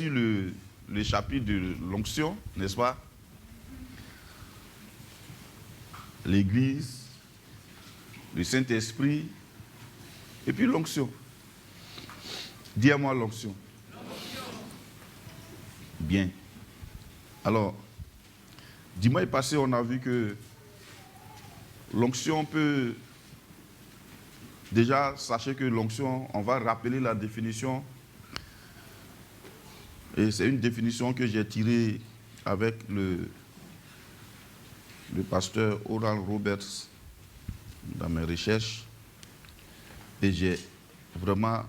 sur le chapitre de l'onction, n'est-ce pas? L'Église, le Saint-Esprit, et puis l'onction. Dis à moi l'onction. Bien. Alors, dimanche passé, on a vu que l'onction peut... Déjà, sachez que l'onction, on va rappeler la définition. Et c'est une définition que j'ai tirée avec le pasteur Oral Roberts dans mes recherches. Et j'ai vraiment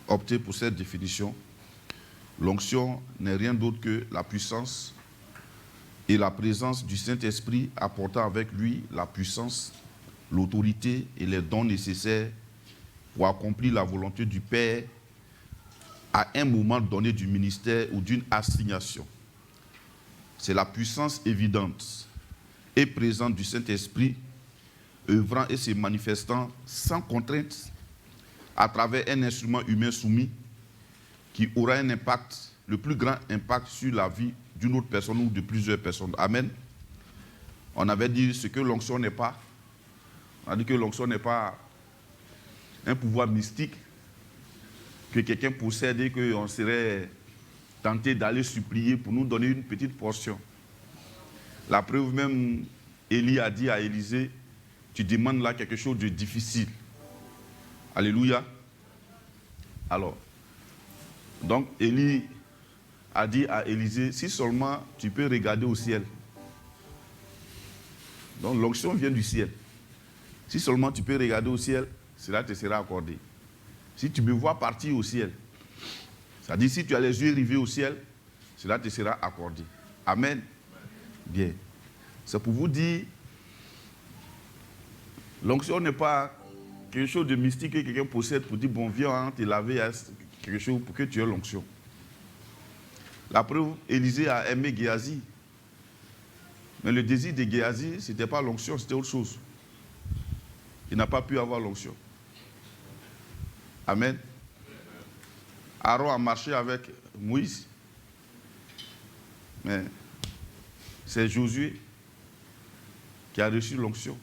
opté pour cette définition. L'onction n'est rien d'autre que la puissance et la présence du Saint-Esprit apportant avec lui la puissance, l'autorité et les dons nécessaires pour accomplir la volonté du Père à un moment donné du ministère ou d'une assignation. C'est la puissance évidente et présente du Saint-Esprit, œuvrant et se manifestant sans contrainte à travers un instrument humain soumis qui aura un impact, le plus grand impact sur la vie d'une autre personne ou de plusieurs personnes. Amen. On avait dit ce que l'onction n'est pas. On a dit que l'onction n'est pas un pouvoir mystique que quelqu'un possède et qu'on serait tenté d'aller supplier pour nous donner une petite portion. La preuve même, Élie a dit à Élisée, tu demandes là quelque chose de difficile. Alléluia. Alors, donc Élie a dit à Élisée, si seulement tu peux regarder au ciel. Donc l'onction vient du ciel. Si seulement tu peux regarder au ciel, cela te sera accordé. Si tu me vois partir au ciel, c'est-à-dire si tu as les yeux rivés au ciel, cela te sera accordé. Amen. Bien. C'est pour vous dire, l'onction n'est pas quelque chose de mystique que quelqu'un possède pour dire, bon, viens te laver à quelque chose pour que tu aies l'onction. La preuve, Élisée a aimé Géasi. Mais le désir de Géasi, ce n'était pas l'onction, c'était autre chose. Il n'a pas pu avoir l'onction. Amen. Aaron a marché avec Moïse. Mais c'est Josué qui a reçu l'onction.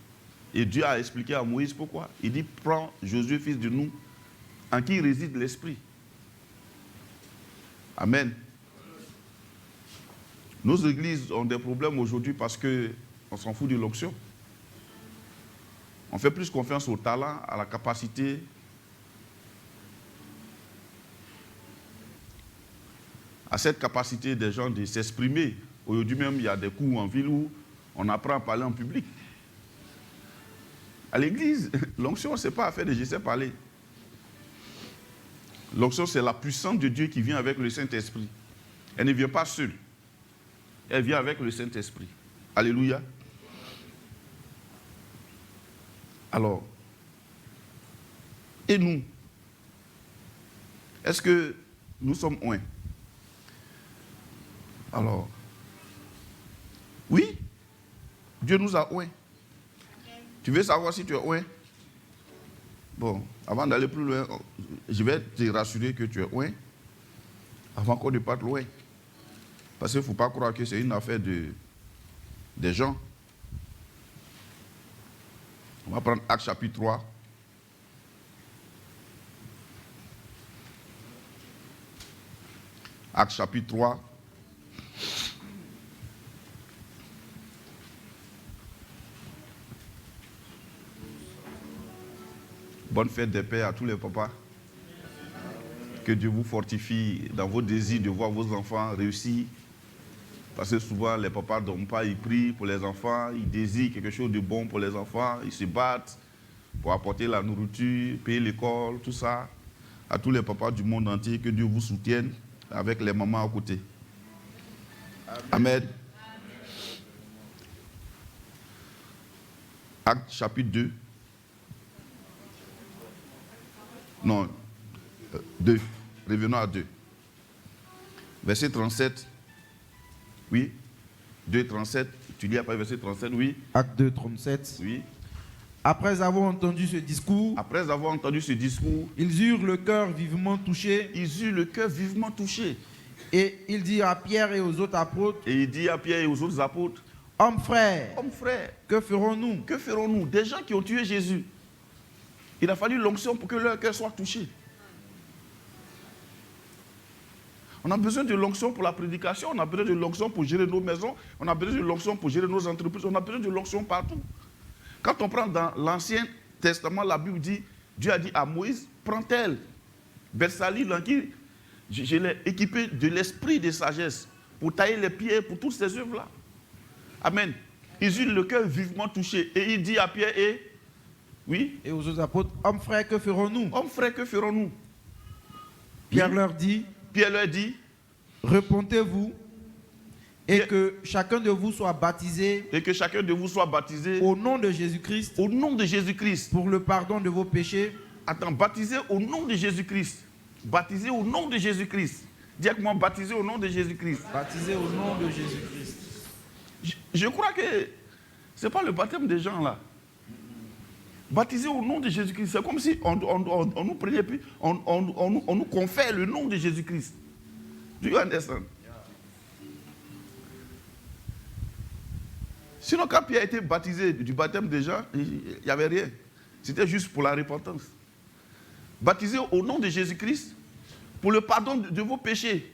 Et Dieu a expliqué à Moïse pourquoi. Il dit, prends Josué, fils de Nun, en qui réside l'Esprit. Amen. Nos églises ont des problèmes aujourd'hui parce qu'on s'en fout de l'onction. On fait plus confiance au talent, à la capacité. À cette capacité des gens de s'exprimer. Aujourd'hui même, il y a des cours en ville où on apprend à parler en public. À l'église, l'onction, ce n'est pas affaire de je sais parler. L'onction, c'est la puissance de Dieu qui vient avec le Saint-Esprit. Elle ne vient pas seule. Elle vient avec le Saint-Esprit. Alléluia. Alors, et nous? Est-ce que nous sommes oints? Alors, oui, Dieu nous a oints. Tu veux savoir si tu es oint? Bon, avant d'aller plus loin, je vais te rassurer que tu es oint avant qu'on ne parte loin. Parce qu'il ne faut pas croire que c'est une affaire des gens. On va prendre Actes chapitre 3. Actes chapitre 3. Bonne fête des pères à tous les papas. Que Dieu vous fortifie dans vos désirs de voir vos enfants réussir. Parce que souvent, les papas ne dorment pas, ils prient pour les enfants, ils désirent quelque chose de bon pour les enfants, ils se battent pour apporter la nourriture, payer l'école, tout ça. À tous les papas du monde entier, que Dieu vous soutienne avec les mamans à côté. Amen. Amen. Acte chapitre 2. Non, 2. Revenons à 2. Verset 37. Oui. 2, 37. Tu lis après verset 37, oui. Acte 2, 37. Oui. Après avoir entendu ce discours, ils eurent le cœur vivement touché. Et il dit à Pierre et aux autres apôtres, Hommes frères, que ferons-nous? Des gens qui ont tué Jésus. Il a fallu l'onction pour que leur cœur soit touché. On a besoin de l'onction pour la prédication, on a besoin de l'onction pour gérer nos maisons, on a besoin de l'onction pour gérer nos entreprises, on a besoin de l'onction partout. Quand on prend dans l'Ancien Testament, la Bible dit, Dieu a dit à Moïse, prends tel Bersali, l'anguille, je l'ai équipé de l'esprit de sagesse pour tailler les pierres pour toutes ces œuvres-là. Amen. Ils eurent le cœur vivement touché. Et il dit à Pierre oui. Et aux autres apôtres, Hommes frères, que ferons-nous? Hommes frères, que ferons-nous? Pierre leur dit, repentez-vous et que chacun de vous soit baptisé. Au nom de Jésus-Christ. Pour le pardon de vos péchés. Attends, baptisé au nom de Jésus-Christ. Baptisé au nom de Jésus-Christ. Dis avec moi, baptisé au nom de Jésus-Christ. Baptisé au nom de Jésus-Christ. Je crois que ce n'est pas le baptême des gens là. Baptisé au nom de Jésus-Christ. C'est comme si on nous prenait puis on nous confère le nom de Jésus-Christ. Do you understand? Sinon, quand Pierre a été baptisé du baptême des gens, il n'y avait rien. C'était juste pour la repentance. Baptisé au nom de Jésus-Christ pour le pardon de vos péchés.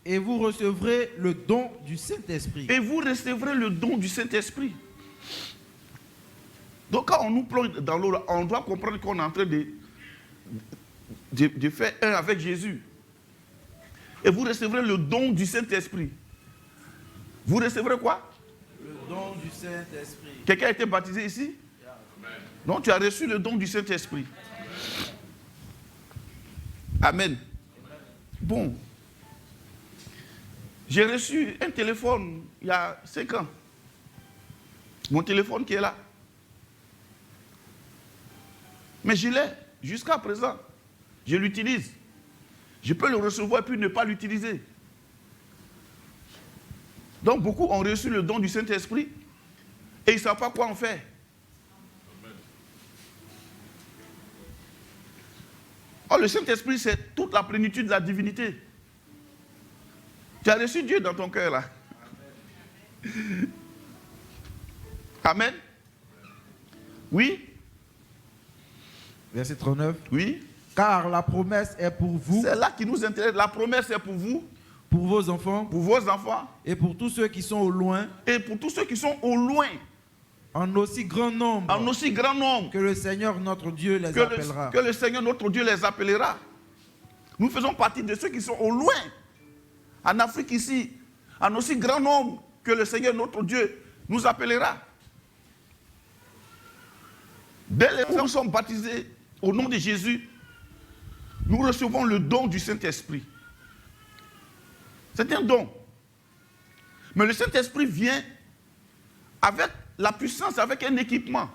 Et vous recevrez le don du Saint-Esprit. Donc quand on nous plonge dans l'eau, on doit comprendre qu'on est en train de faire un avec Jésus. Et vous recevrez le don du Saint-Esprit. Vous recevrez quoi? Le don du Saint-Esprit. Quelqu'un a été baptisé ici? Non, tu as reçu le don du Saint-Esprit. Amen. Bon. J'ai reçu un téléphone il y a 5 ans. Mon téléphone qui est là. Mais je l'ai jusqu'à présent. Je l'utilise. Je peux le recevoir et puis ne pas l'utiliser. Donc beaucoup ont reçu le don du Saint-Esprit et ils ne savent pas quoi en faire. Or, le Saint-Esprit, c'est toute la plénitude de la divinité. Tu as reçu Dieu dans ton cœur là. Amen. Oui. Verset 39. Oui. Car la promesse est pour vous. C'est là qui nous intéresse. La promesse est pour vous. Pour vos enfants. Pour vos enfants. Et pour tous ceux qui sont au loin. Et pour tous ceux qui sont au loin. En aussi grand nombre. En aussi grand nombre. Que le Seigneur notre Dieu les appellera. Que le Seigneur notre Dieu les appellera. Nous faisons partie de ceux qui sont au loin. En Afrique ici. En aussi grand nombre que le Seigneur notre Dieu nous appellera. Dès les gens sont baptisés au nom de Jésus, nous recevons le don du Saint-Esprit. C'est un don. Mais le Saint-Esprit vient avec la puissance, avec un équipement.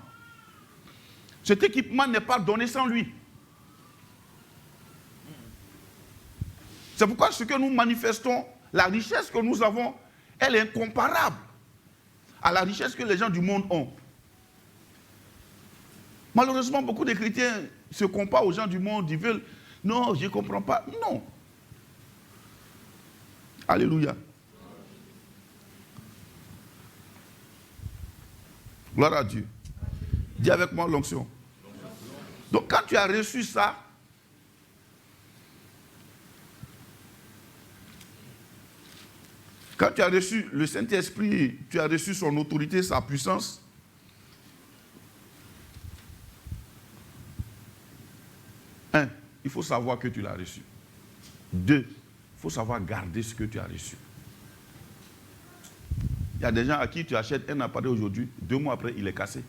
Cet équipement n'est pas donné sans lui. C'est pourquoi ce que nous manifestons, la richesse que nous avons, elle est incomparable à la richesse que les gens du monde ont. Malheureusement, beaucoup de chrétiens se comparent aux gens du monde, ils veulent, non, je ne comprends pas. Non. Alléluia. Gloire à Dieu. Dis avec moi l'onction. Donc quand tu as reçu ça, quand tu as reçu le Saint-Esprit, tu as reçu son autorité, sa puissance, il faut savoir que tu l'as reçu. 2, il faut savoir garder ce que tu as reçu. Il y a des gens à qui tu achètes un appareil aujourd'hui, 2 mois après, il est cassé.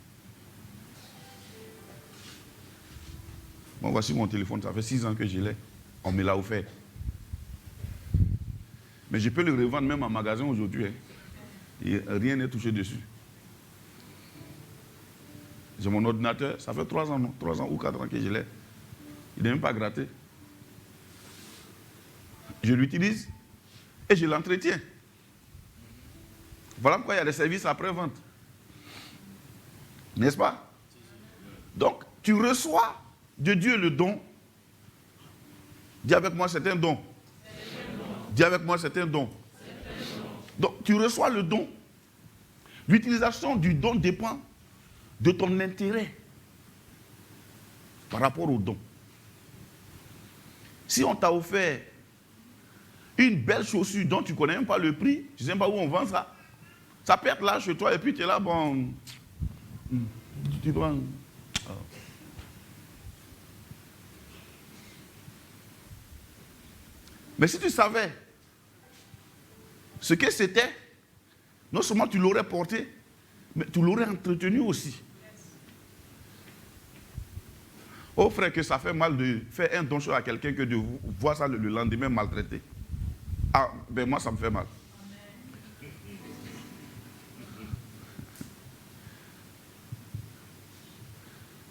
Bon, voici mon téléphone, ça fait 6 ans que je l'ai. On me l'a offert. Mais je peux le revendre même en magasin aujourd'hui. Hein. Et rien n'est touché dessus. J'ai mon ordinateur, ça fait 3 ans, non, 3 ans ou 4 ans que je l'ai. Il n'est même pas gratté. Je l'utilise et je l'entretiens. Voilà pourquoi il y a des services après-vente. N'est-ce pas? Donc, tu reçois de Dieu le don. Dis avec moi, c'est un don. Dis avec moi, c'est un don. Donc, tu reçois le don. L'utilisation du don dépend de ton intérêt par rapport au don. Si on t'a offert une belle chaussure dont tu ne connais même pas le prix, tu ne sais même pas où on vend ça, ça peut être là chez toi et puis tu es là, bon, tu dois... Mais si tu savais ce que c'était, non seulement tu l'aurais porté, mais tu l'aurais entretenu aussi. Oh frère, que ça fait mal de faire un don à quelqu'un que de voir ça le lendemain maltraité. Ah, ben moi ça me fait mal.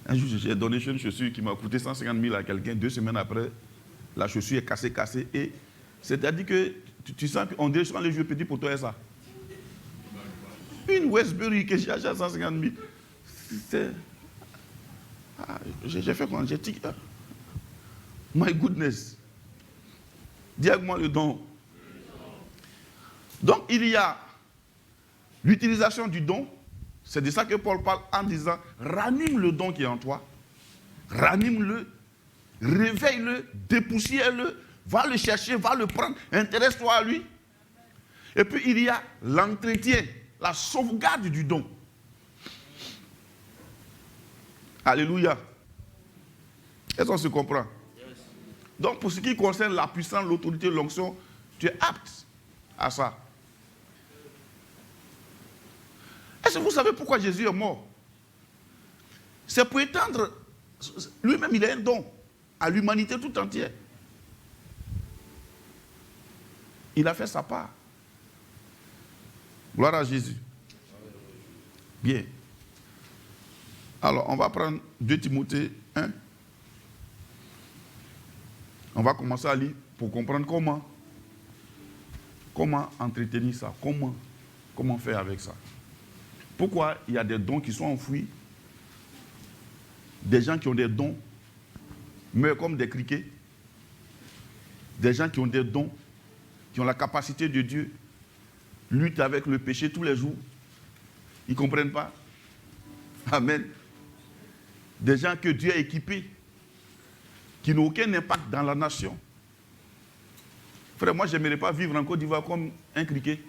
Un jour, j'ai donné une chaussure qui m'a coûté 150 000 à quelqu'un. 2 semaines après, la chaussure est cassée. Et c'est-à-dire que tu sens qu'on dirait que les jeux petits pour toi et ça. Une Westbury que j'ai acheté à 150 000. J'ai fait quoi? J'ai dit, my goodness. Dis avec moi le don. Donc, il y a l'utilisation du don. C'est de ça que Paul parle en disant, ranime le don qui est en toi. Ranime-le. Réveille-le. Dépoussière-le. Va le chercher. Va le prendre. Intéresse-toi à lui. Et puis, il y a l'entretien. La sauvegarde du don. Alléluia. Est-ce qu'on se comprend? Donc, pour ce qui concerne la puissance, l'autorité, l'onction, tu es apte à ça. Est-ce que vous savez pourquoi Jésus est mort? C'est pour étendre, lui-même il a un don à l'humanité tout entière. Il a fait sa part. Gloire à Jésus. Bien. Alors, on va prendre 2 Timothée 1. On va commencer à lire pour comprendre comment entretenir ça, comment faire avec ça. Pourquoi il y a des dons qui sont enfouis, des gens qui ont des dons meurent comme des criquets, des gens qui ont des dons, qui ont la capacité de Dieu, luttent avec le péché tous les jours, ils ne comprennent pas. Amen. Des gens que Dieu a équipés, qui n'ont aucun impact dans la nation. Frère, moi, je n'aimerais pas vivre en Côte d'Ivoire comme un criquet.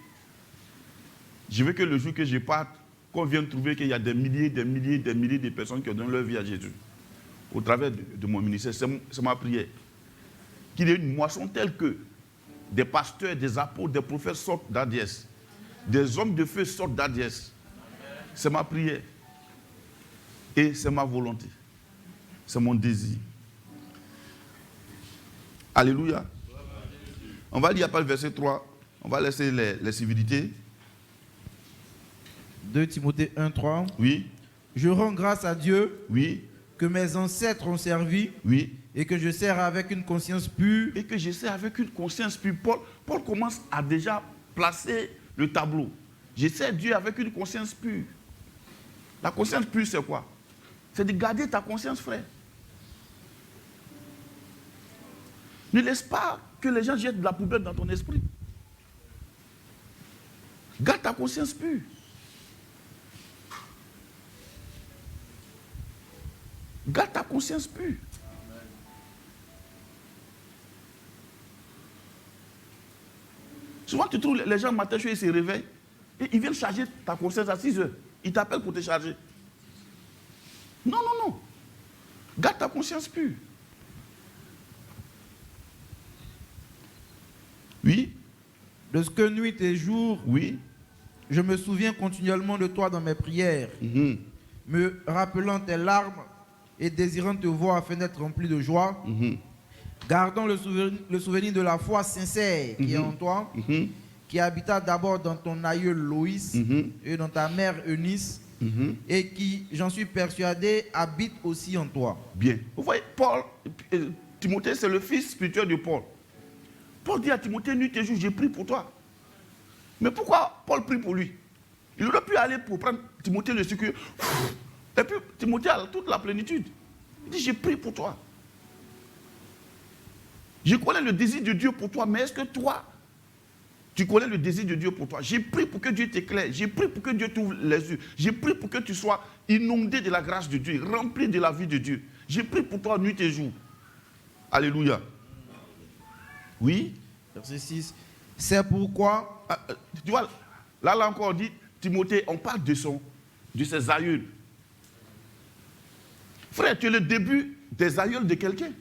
Je veux que le jour que je parte, qu'on vienne trouver qu'il y a des milliers de personnes qui ont donné leur vie à Jésus. Au travers de mon ministère, c'est ma prière. Qu'il y ait une moisson telle que des pasteurs, des apôtres, des prophètes sortent d'Adiès. Des hommes de feu sortent d'Adiès. C'est ma prière. Et c'est ma volonté. C'est mon désir. Alléluia. On va lire après le verset 3. On va laisser les civilités. 2 Timothée 1, 3. Oui. Je rends grâce à Dieu. Oui. Que mes ancêtres ont servi. Oui. Et que je sers avec une conscience pure. Et que je sers avec une conscience pure. Paul commence à déjà placer le tableau. Je sers Dieu avec une conscience pure. La conscience pure, c'est quoi? C'est de garder ta conscience, frère. Ne laisse pas que les gens jettent de la poubelle dans ton esprit. Garde ta conscience pure. Garde ta conscience pure. Souvent, tu trouves les gens matin, ils se réveillent et ils viennent charger ta conscience à 6 heures. Ils t'appellent pour te charger. Non, non, non. Garde ta conscience pure. Oui. De ce que nuit et jour, oui, je me souviens continuellement de toi dans mes prières, me rappelant tes larmes et désirant te voir afin d'être rempli de joie, gardant le souvenir de la foi sincère qui est en toi, qui habita d'abord dans ton aïeul Loïs et dans ta mère Eunice, et qui, j'en suis persuadé, habite aussi en toi. Bien. Vous voyez, Paul, Timothée, c'est le fils spirituel de Paul. Paul dit à Timothée, nuit et jour, j'ai prié pour toi. Mais pourquoi Paul prie pour lui? Il aurait pu aller pour prendre Timothée le secours. Et puis Timothée a toute la plénitude. Il dit, j'ai prié pour toi. Je connais le désir de Dieu pour toi, mais est-ce que toi, tu connais le désir de Dieu pour toi? J'ai prié pour que Dieu t'éclaire. J'ai prié pour que Dieu t'ouvre les yeux. J'ai prié pour que tu sois inondé de la grâce de Dieu, rempli de la vie de Dieu. J'ai prié pour toi nuit et jour. Alléluia. Oui. Verset 6. C'est pourquoi... Tu vois, là encore on dit, Timothée, on parle de ses aïeuls. Frère, tu es le début des aïeuls de quelqu'un.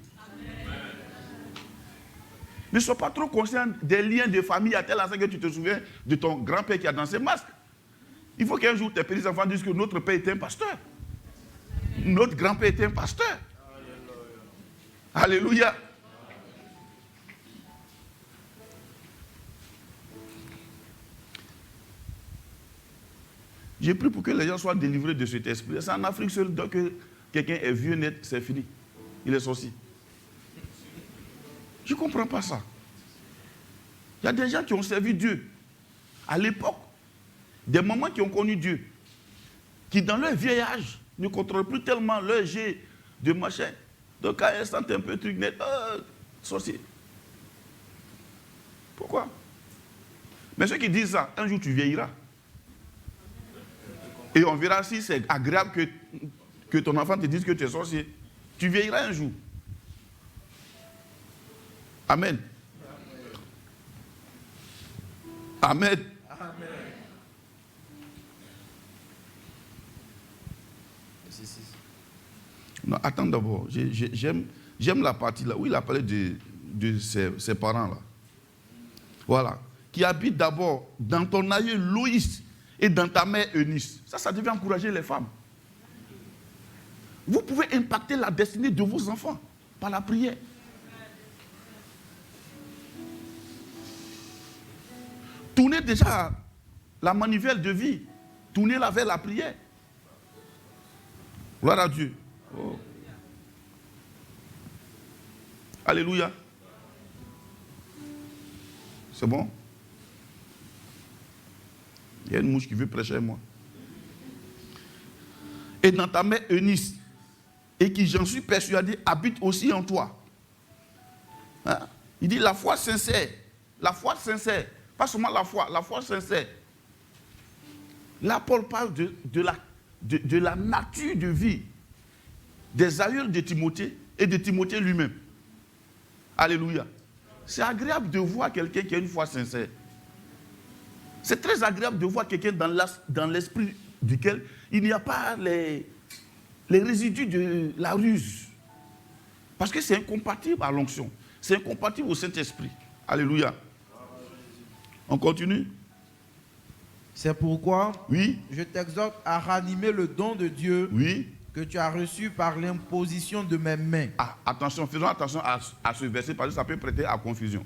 Ne sois pas trop conscient des liens de famille à tel enseigne que tu te souviens de ton grand-père qui a dansé masque. Il faut qu'un jour tes petits-enfants disent que notre père était un pasteur. Notre grand-père était un pasteur. Alléluia. J'ai prié pour que les gens soient délivrés de cet esprit. C'est en Afrique seule que quelqu'un est vieux net, c'est fini. Il est sorti. Je ne comprends pas ça. Il y a des gens qui ont servi Dieu. À l'époque, des mamans qui ont connu Dieu, qui dans leur vieil âge ne contrôlent plus tellement leur jet de machin. Donc quand elles sentent un peu truc net, sorcier. Pourquoi? Mais ceux qui disent ça, un jour tu vieilliras. Et on verra si c'est agréable que ton enfant te dise que tu es sorcier. Tu vieilliras un jour. Amen. Amen. Amen. Non, attends d'abord. J'aime la partie là où il a parlé de ses parents là. Voilà. Qui habitent d'abord dans ton aïeul Loïs et dans ta mère Eunice. Ça devait encourager les femmes. Vous pouvez impacter la destinée de vos enfants par la prière. Tournez déjà la manivelle de vie. Tournez-la vers la prière. Gloire à Dieu. Oh. Alléluia. C'est bon? Il y a une mouche qui veut prêcher à moi. Et dans ta mère Eunice, et qui, j'en suis persuadé, habite aussi en toi. Hein? Il dit la foi sincère. La foi sincère. Pas seulement la foi sincère. Là, Paul parle de la nature de vie des aïeuls de Timothée et de Timothée lui-même. Alléluia. C'est agréable de voir quelqu'un qui a une foi sincère. C'est très agréable de voir quelqu'un dans l'esprit duquel il n'y a pas les résidus de la ruse. Parce que c'est incompatible à l'onction. C'est incompatible au Saint-Esprit. Alléluia. On continue? C'est pourquoi oui. Je t'exhorte à ranimer le don de Dieu oui. que tu as reçu par l'imposition de mes mains. Ah, attention, faisons attention à ce verset parce que ça peut prêter à confusion.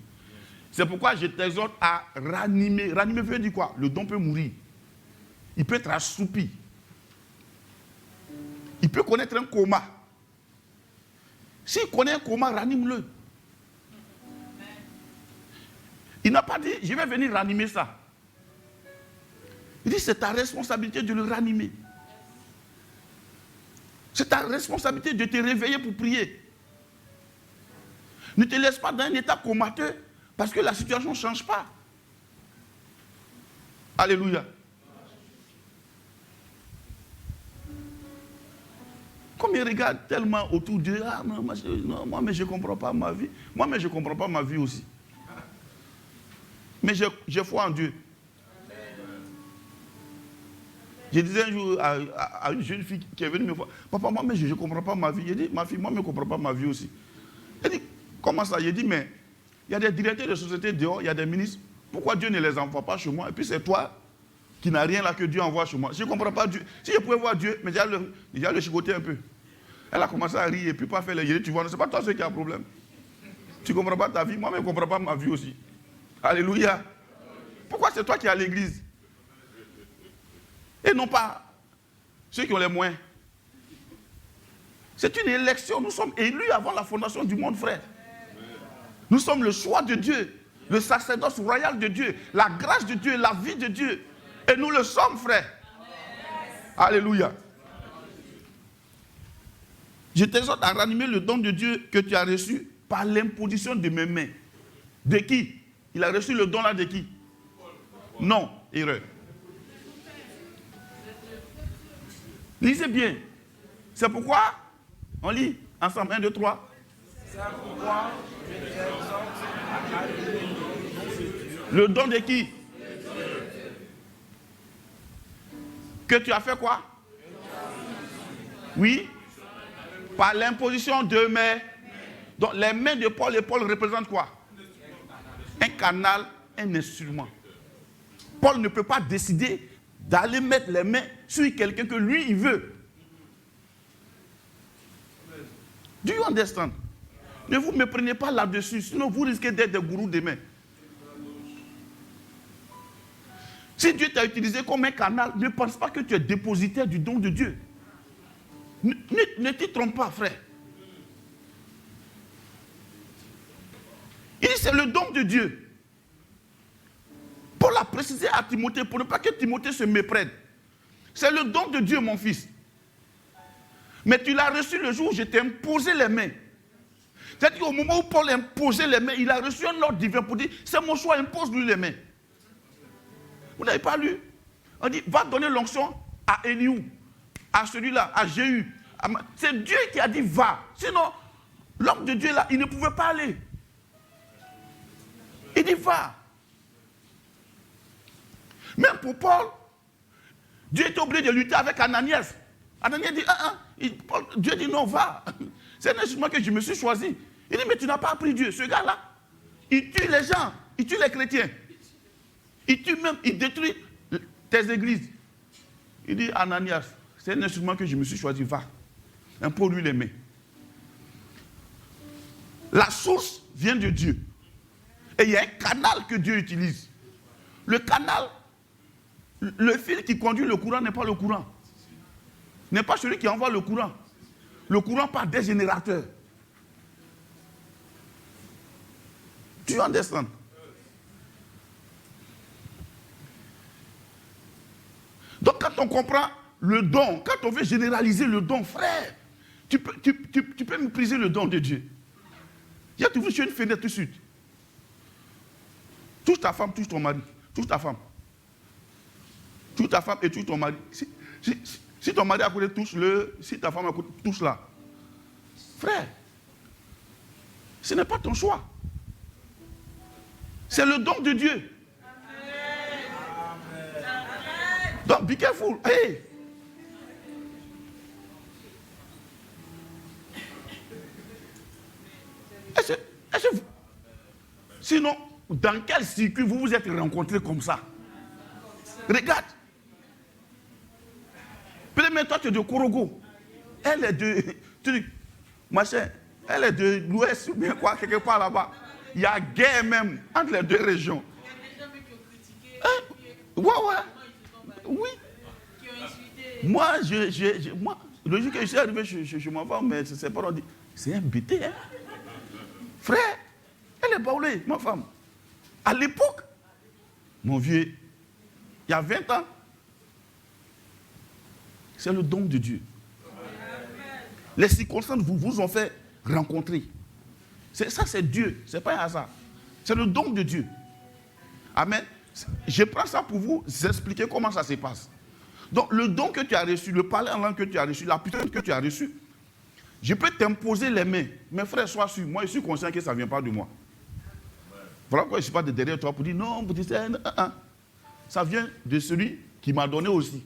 C'est pourquoi je t'exhorte à ranimer. Ranimer veut dire quoi? Le don peut mourir. Il peut être assoupi. Il peut connaître un coma. S'il connaît un coma, ranime-le. Il n'a pas dit, je vais venir ranimer ça. Il dit, c'est ta responsabilité de le ranimer. C'est ta responsabilité de te réveiller pour prier. Ne te laisse pas dans un état comateux parce que la situation ne change pas. Alléluia. Comme il regarde tellement autour d'eux, ah non, moi mais je ne comprends pas ma vie. Moi mais je ne comprends pas ma vie aussi. Mais j'ai foi en Dieu. Je disais un jour à une jeune fille qui est venue me voir, papa, moi mais je ne comprends pas ma vie. J'ai dit, ma fille, moi je ne comprends pas ma vie aussi. Elle dit, comment ça? J'ai dit, mais il y a des directeurs de société dehors, il y a des ministres. Pourquoi Dieu ne les envoie pas chez moi? Et puis c'est toi qui n'as rien là que Dieu envoie chez moi. Je ne comprends pas Dieu. Si je pouvais voir Dieu, mais déjà le chicoter un peu. Elle a commencé à rire et puis pas faire les yeux. Tu vois, ce n'est pas toi qui as un problème. Tu ne comprends pas ta vie, moi je ne comprends pas ma vie aussi. Alléluia. Pourquoi c'est toi qui es à l'église? Et non pas ceux qui ont les moyens. C'est une élection. Nous sommes élus avant la fondation du monde, frère. Nous sommes le choix de Dieu, le sacerdoce royal de Dieu, la grâce de Dieu, la vie de Dieu. Et nous le sommes, frère. Alléluia. Je t'exhorte à ranimer le don de Dieu que tu as reçu par l'imposition de mes mains. De qui? Il a reçu le don là de qui? Non, erreur. Lisez bien. C'est pourquoi, on lit ensemble, 1, 2, 3. C'est pourquoi je t'exhorte à ranimer le don de qui? Que tu as fait quoi? Oui. Par l'imposition de mes... Donc les mains de Paul et Paul représentent quoi? Un canal, un instrument. Paul ne peut pas décider d'aller mettre les mains sur quelqu'un que lui, il veut. Do you understand? Ne vous méprenez pas là-dessus, sinon vous risquez d'être des gourous demain. Si Dieu t'a utilisé comme un canal, ne pense pas que tu es dépositaire du don de Dieu. Ne t'y trompe pas, frère. Il dit c'est le don de Dieu. Paul a précisé à Timothée pour ne pas que Timothée se méprenne. C'est le don de Dieu, mon fils. Mais tu l'as reçu le jour où je t'ai imposé les mains. C'est-à-dire qu'au moment où Paul a imposé les mains, il a reçu un ordre divin pour dire, c'est mon choix, impose-lui les mains. Vous n'avez pas lu? On dit, va donner l'onction à Eliou, à celui-là, à Jéhu. C'est Dieu qui a dit, va. Sinon, l'homme de Dieu là, il ne pouvait pas aller. Il dit, va. Même pour Paul, Dieu était obligé de lutter avec Ananias. Ananias dit, Dieu dit, non, va. C'est un instrument que je me suis choisi. Il dit, mais tu n'as pas appris Dieu. Ce gars-là, il tue les gens, il tue les chrétiens. Il tue même, il détruit tes églises. Il dit, Ananias, c'est un instrument que je me suis choisi, va. Impose-lui les mains. La source vient de Dieu. Et il y a un canal que Dieu utilise. Le canal, le fil qui conduit le courant n'est pas le courant. N'est pas celui qui envoie le courant. Le courant part des générateurs. Tu understand? Donc quand on comprend le don, quand on veut généraliser le don, frère, tu peux mépriser le don de Dieu. Il y a toujours une fenêtre tout de suite. Touche ta femme, touche ton mari. Touche ta femme. Touche ta femme et touche ton mari. Si ton mari à côté, touche-le. Si ta femme à côté, touche-la. Frère, ce n'est pas ton choix. C'est le don de Dieu. Donc, be careful. Hey. Sinon, dans quel circuit vous vous êtes rencontrés comme ça? Regarde. Peut-être toi tu es de Korogo. Elle est de... machin. Elle est de l'ouest ou bien quoi, quelque part là-bas. Il y a guerre même entre les deux régions. Ouais. Oui. Moi, le jour que je suis arrivé chez ma femme, mais c'est pas dit. C'est un bêté, hein. Frère, elle est baoulée, ma femme. À l'époque, mon vieux, il y a 20 ans, c'est le don de Dieu. Les circonstances vous ont fait rencontrer. Ça, c'est Dieu, ce n'est pas un hasard. C'est le don de Dieu. Amen. Je prends ça pour vous expliquer comment ça se passe. Donc, le don que tu as reçu, le parler en langue que tu as reçu, la puissance que tu as reçue, je peux t'imposer les mains. Mes frères, sois sûr, moi je suis conscient que ça ne vient pas de moi. Voilà pourquoi je ne suis pas derrière toi pour dire non, pour dire ça vient de celui qui m'a donné aussi.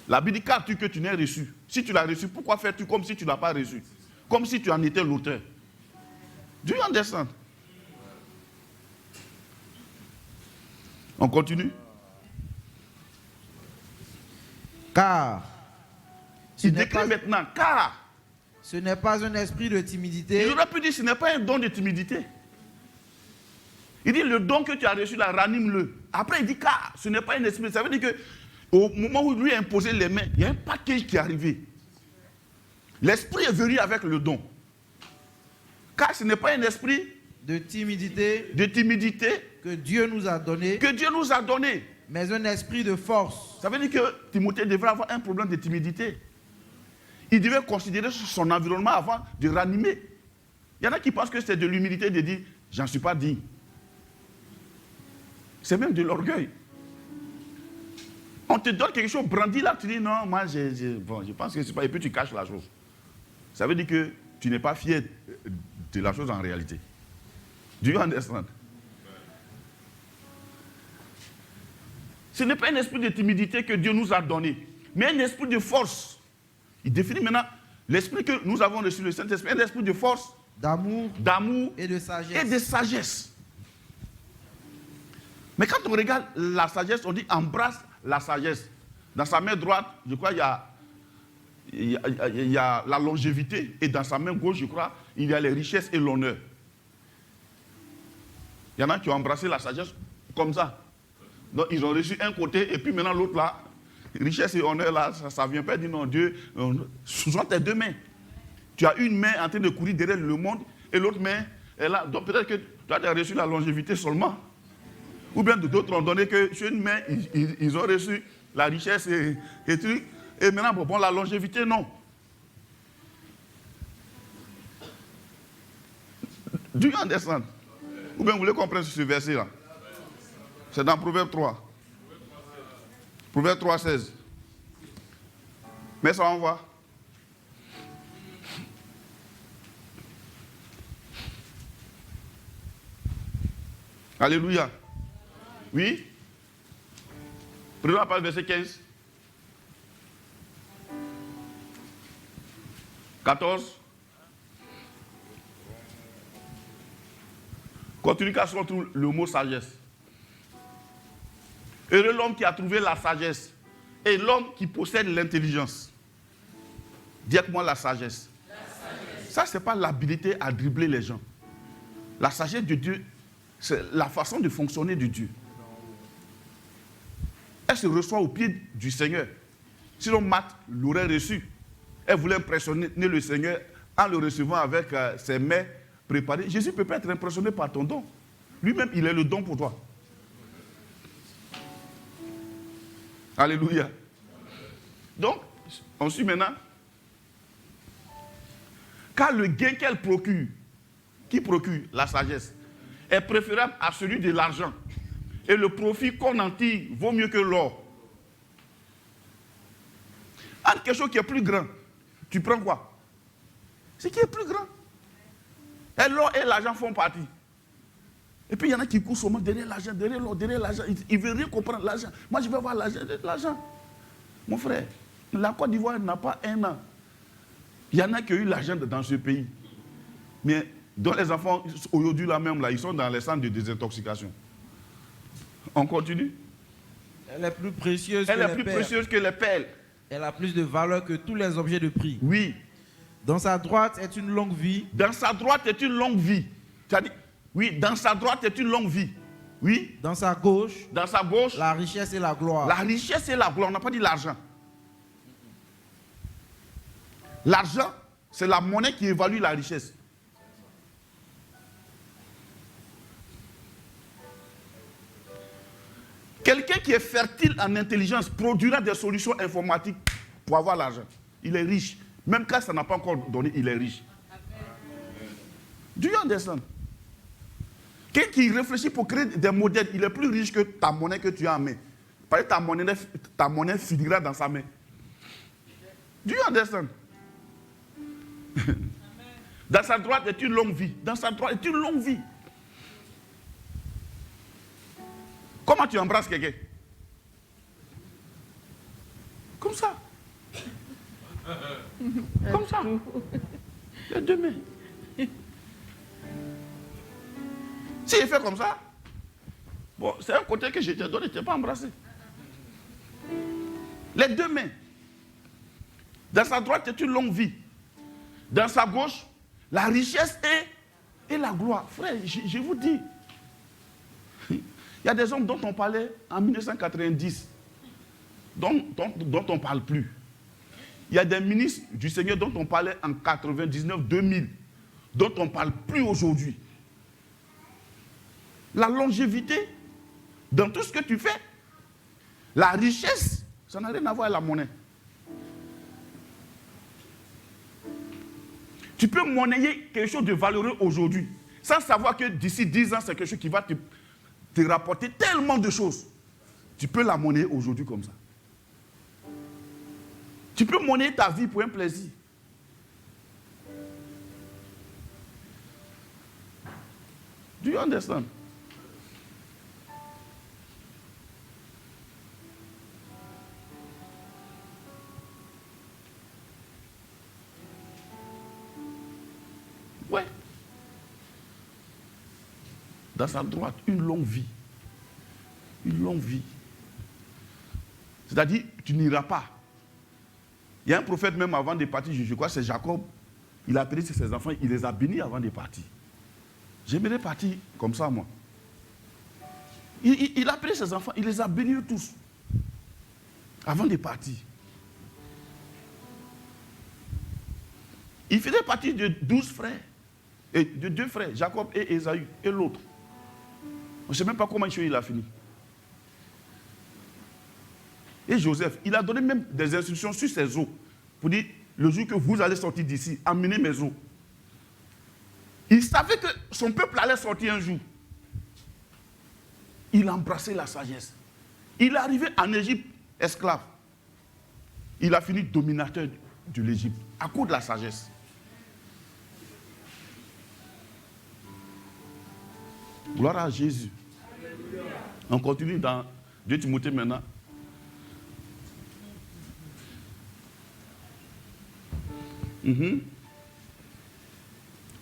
La Bible dit qu'as-tu que tu n'aies reçu? Si tu l'as reçu, pourquoi fais-tu comme si tu ne l'as pas reçu? Comme si tu en étais l'auteur. Do you understand? On continue? Car il décrit maintenant, car ce n'est pas un esprit de timidité. Il aurait pu dire ce n'est pas un don de timidité. Il dit le don que tu as reçu là, ranime-le. Après il dit car ce n'est pas un esprit. Ça veut dire qu'au moment où il lui a imposé les mains, il y a un package qui est arrivé. L'esprit est venu avec le don. Car ce n'est pas un esprit de timidité que Dieu nous a donné. Mais un esprit de force. Ça veut dire que Timothée devrait avoir un problème de timidité. Il devait considérer son environnement avant de ranimer. Il y en a qui pensent que c'est de l'humilité de dire « j'en suis pas digne ». C'est même de l'orgueil. On te donne quelque chose, brandi là, tu dis « non, moi je pense que c'est pas… » Et puis tu caches la chose. Ça veut dire que tu n'es pas fier de la chose en réalité. Do you understand? Ce n'est pas un esprit de timidité que Dieu nous a donné, mais un esprit de force. Il définit maintenant l'esprit que nous avons reçu, le Saint-Esprit, un esprit de force, d'amour et de sagesse. de sagesse. Mais quand on regarde la sagesse, on dit embrasse la sagesse. Dans sa main droite, je crois, il y a la longévité, et dans sa main gauche, je crois, il y a les richesses et l'honneur. Il y en a qui ont embrassé la sagesse comme ça. Donc, ils ont reçu un côté, et puis maintenant l'autre là, richesse et honneur là, ça ne vient pas dire non, Dieu, ce sont tes deux mains. Tu as une main en train de courir derrière le monde, et l'autre main est là. Donc peut-être que toi, tu as reçu la longévité seulement. Ou bien d'autres ont donné que sur une main, ils ont reçu la richesse et trucs. Et maintenant, bon, la longévité, non. Do you understand? Ou bien vous voulez comprendre ce verset-là? C'est dans Proverbe 3. Proverbe 3, 16. Mais ça, on voit. Alléluia. Oui? Prenons la page verset 15. 14. Continue car on trouve le mot sagesse. Heureux l'homme qui a trouvé la sagesse et l'homme qui possède l'intelligence. Dis avec moi la sagesse. Ça, ce n'est pas l'habilité à dribbler les gens. La sagesse de Dieu, c'est la façon de fonctionner de Dieu. Elle se reçoit au pied du Seigneur. Sinon, Marthe l'aurait reçu. Elle voulait impressionner le Seigneur en le recevant avec ses mains préparées. Jésus ne peut pas être impressionné par ton don. Lui-même, il est le don pour toi. Alléluia. Donc, on suit maintenant. Car le gain qu'elle procure, qui procure la sagesse, est préférable à celui de l'argent. Et le profit qu'on en tire vaut mieux que l'or. Entre quelque chose qui est plus grand, tu prends quoi? Ce qui est plus grand. Et l'or et l'argent font partie. Et puis il y en a qui courent seulement derrière l'argent, derrière l'or, derrière l'argent. Ils ne veulent rien comprendre l'argent. Moi je vais avoir l'argent. Mon frère, la Côte d'Ivoire n'a pas un an. Il y en a qui ont eu l'argent dans ce pays. Mais dont les enfants, aujourd'hui là même, là, ils sont dans les centres de désintoxication. On continue. Elle est plus précieuse Elle est plus précieuse que les perles. Elle a plus de valeur que tous les objets de prix. Oui. Dans sa droite est une longue vie. Dans sa droite est une longue vie. Tu as dit, oui, dans sa droite est une longue vie. Oui. Dans sa gauche. Dans sa gauche. La richesse et la gloire. La richesse et la gloire. On n'a pas dit l'argent. L'argent, c'est la monnaie qui évalue la richesse. Quelqu'un qui est fertile en intelligence produira des solutions informatiques pour avoir l'argent. Il est riche. Même quand ça n'a pas encore donné, il est riche. Do you understand? Quelqu'un qui réfléchit pour créer des modèles, il est plus riche que ta monnaie que tu as en main. Parce que ta monnaie finira dans sa main. Do you understand? Dans sa droite est une longue vie. Dans sa droite est une longue vie. Comment tu embrasses quelqu'un? Comme ça. Comme ça. Les deux mains. Si il fait comme ça, bon, c'est un côté que je t'ai donné, tu n'es pas embrassé. Les deux mains. Dans sa droite est une longue vie. Dans sa gauche, la richesse et la gloire. Frère, je vous dis, il y a des hommes dont on parlait en 1990, dont on ne parle plus. Il y a des ministres du Seigneur dont on parlait en 99, 2000, dont on ne parle plus aujourd'hui. La longévité, dans tout ce que tu fais, la richesse, ça n'a rien à voir avec la monnaie. Tu peux monnayer quelque chose de valeureux aujourd'hui, sans savoir que d'ici 10 ans, c'est quelque chose qui va te rapporter tellement de choses. Tu peux la monnayer aujourd'hui comme ça. Tu peux monnayer ta vie pour un plaisir. Do you understand? Ouais. Dans sa droite, une longue vie. Une longue vie. C'est-à-dire, tu n'iras pas. Il y a un prophète même avant de partir, je crois que c'est Jacob. Il a appelé ses enfants, il les a bénis avant de partir. J'aimerais partir comme ça, moi. Il a appelé ses enfants, il les a bénis tous. Avant de partir. Il faisait partie de 12 frères. Et de 2 frères, Jacob et Ésaü, et l'autre. On ne sait même pas comment il a fini. Et Joseph, il a donné même des instructions sur ses os. Pour dire, le jour que vous allez sortir d'ici, amenez mes os. Il savait que son peuple allait sortir un jour. Il a embrassé la sagesse. Il est arrivé en Égypte, esclave. Il a fini dominateur de l'Égypte, à cause de la sagesse. Gloire à Jésus. On continue dans 2 Timothée maintenant. Mm-hmm.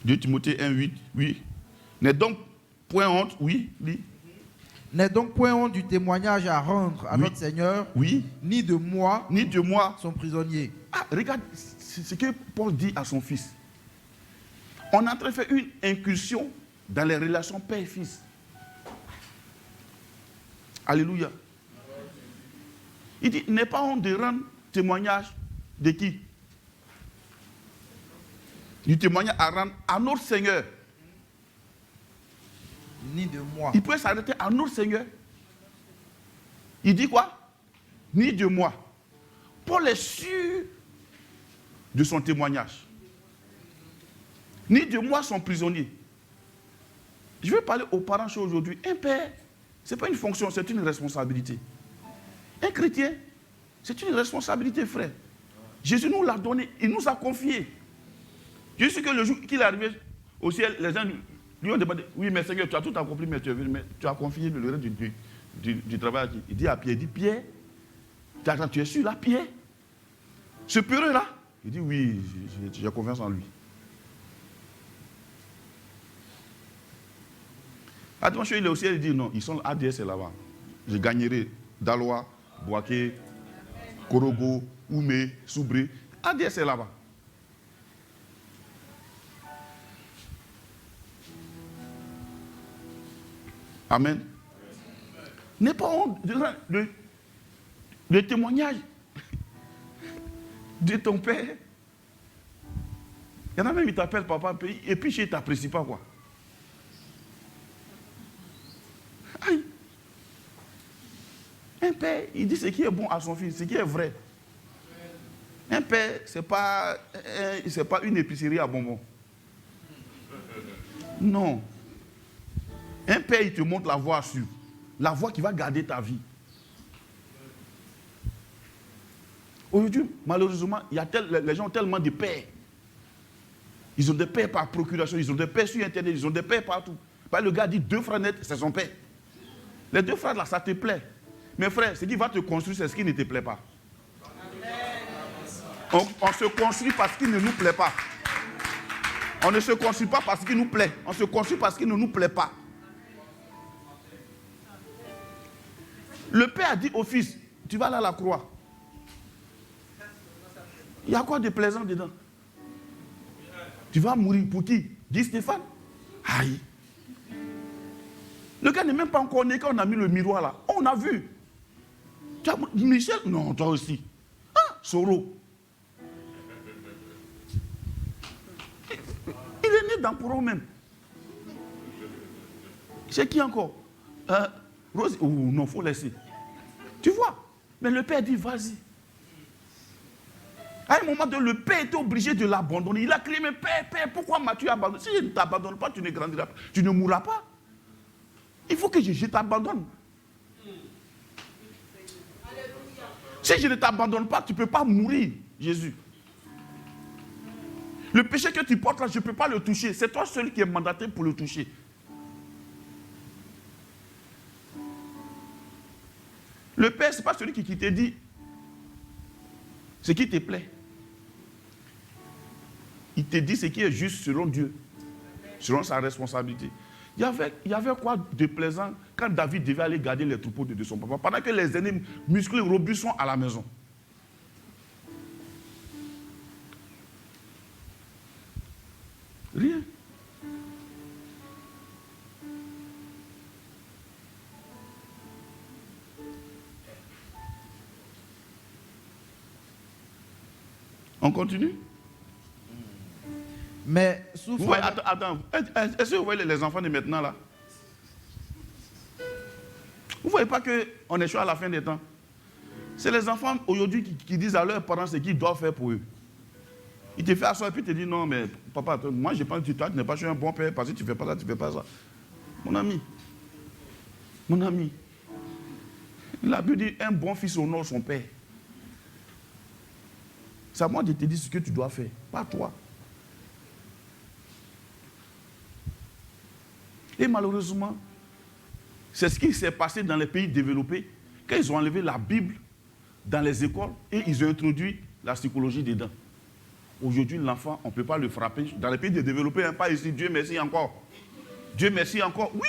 2 Timothée 1, 8, oui. N'est donc point honte, oui, lis. N'est donc point honte du témoignage à rendre à notre Seigneur, oui, ni de moi, son prisonnier. Ah, regarde ce que Paul dit à son fils. On est en train de faire une incursion dans les relations père et fils. Alléluia. Il dit, n'est pas honte de rendre témoignage de qui? Du témoignage à rendre à notre Seigneur. Ni de moi. Il peut s'arrêter à notre Seigneur. Il dit quoi? Ni de moi. Paul est sûr de son témoignage. Ni de moi son prisonnier. Je vais parler aux parents aujourd'hui. Un père, ce n'est pas une fonction, c'est une responsabilité. Un chrétien, c'est une responsabilité, frère. Jésus nous l'a donné, il nous a confié. Je sais que le jour qu'il est arrivé au ciel, les gens lui ont demandé, oui, mais Seigneur, tu as tout accompli, mais tu as confié le reste du travail à qui? Il dit à Pierre, Pierre, tu es sûr là, Pierre? Ce peureux là? Il dit, oui, j'ai confiance en lui. Attention, il est au ciel, il dit, non, ils sont ADS là-bas. Je gagnerai Daloa, Boaké, Korogo, Oumé, Soubré. ADS est là-bas. Amen. N'est pas honte le témoignage de ton père. Il y en a même qui t'appellent papa, et puis je ne t'apprécie pas, quoi. Aïe. Un père, il dit ce qui est bon à son fils, ce qui est vrai. Un père, ce n'est pas une épicerie à bonbons. Non. Un père, il te montre la voie sûre. La voie qui va garder ta vie. Aujourd'hui, malheureusement, les gens ont tellement de pères. Ils ont des pères par procuration, ils ont des pères sur Internet, ils ont des pères partout. Le gars dit 2 frères nets, c'est son père. Les 2 frères là, ça te plaît. Mais frère, ce qui va te construire, c'est ce qui ne te plaît pas. On se construit parce qu'il ne nous plaît pas. On ne se construit pas parce qu'il nous plaît. On se construit parce qu'il ne nous plaît pas. Le père a dit au fils, tu vas aller à la croix. Il y a quoi de plaisant dedans? Tu vas mourir pour qui? Dit Stéphane. Aïe. Le gars n'est même pas encore né quand on a mis le miroir là. On a vu. Michel? Non, toi aussi. Ah, Soro. Il est né dans Poro même. C'est qui encore? Rose. Oh non, il faut laisser. Tu vois? Mais le père dit, vas-y. À un moment donné, le père était obligé de l'abandonner. Il a crié, mais père, pourquoi m'as-tu abandonné? Si je ne t'abandonne pas, tu ne grandiras pas, tu ne mourras pas. Il faut que je t'abandonne. Si je ne t'abandonne pas, tu ne peux pas mourir, Jésus. Le péché que tu portes là, je ne peux pas le toucher. C'est toi seul qui es mandaté pour le toucher. Le Père, ce n'est pas celui qui te dit ce qui te plaît. Il te dit ce qui est juste selon Dieu, selon sa responsabilité. Il y avait quoi de plaisant quand David devait aller garder les troupeaux de son papa, pendant que les aînés musclés robustes sont à la maison. Rien. On continue? Mais souffre. Vous voyez, attends. Est-ce que vous voyez les enfants de maintenant là? Vous ne voyez pas qu'on échoue à la fin des temps? C'est les enfants aujourd'hui qui disent à leurs parents ce qu'ils doivent faire pour eux. Il te fait asseoir et puis il te dit non, mais papa, moi je pense que toi tu n'es pas un bon père parce que tu ne fais pas ça, tu ne fais pas ça. Mon ami, la Bible dit un bon fils honore son père. C'est à moi de te dire ce que tu dois faire, pas toi. Et malheureusement, c'est ce qui s'est passé dans les pays développés, quand ils ont enlevé la Bible dans les écoles et ils ont introduit la psychologie dedans. Aujourd'hui, l'enfant, on ne peut pas le frapper. Dans les pays développés, hein, pas ici, Dieu merci encore. Dieu merci encore. Oui,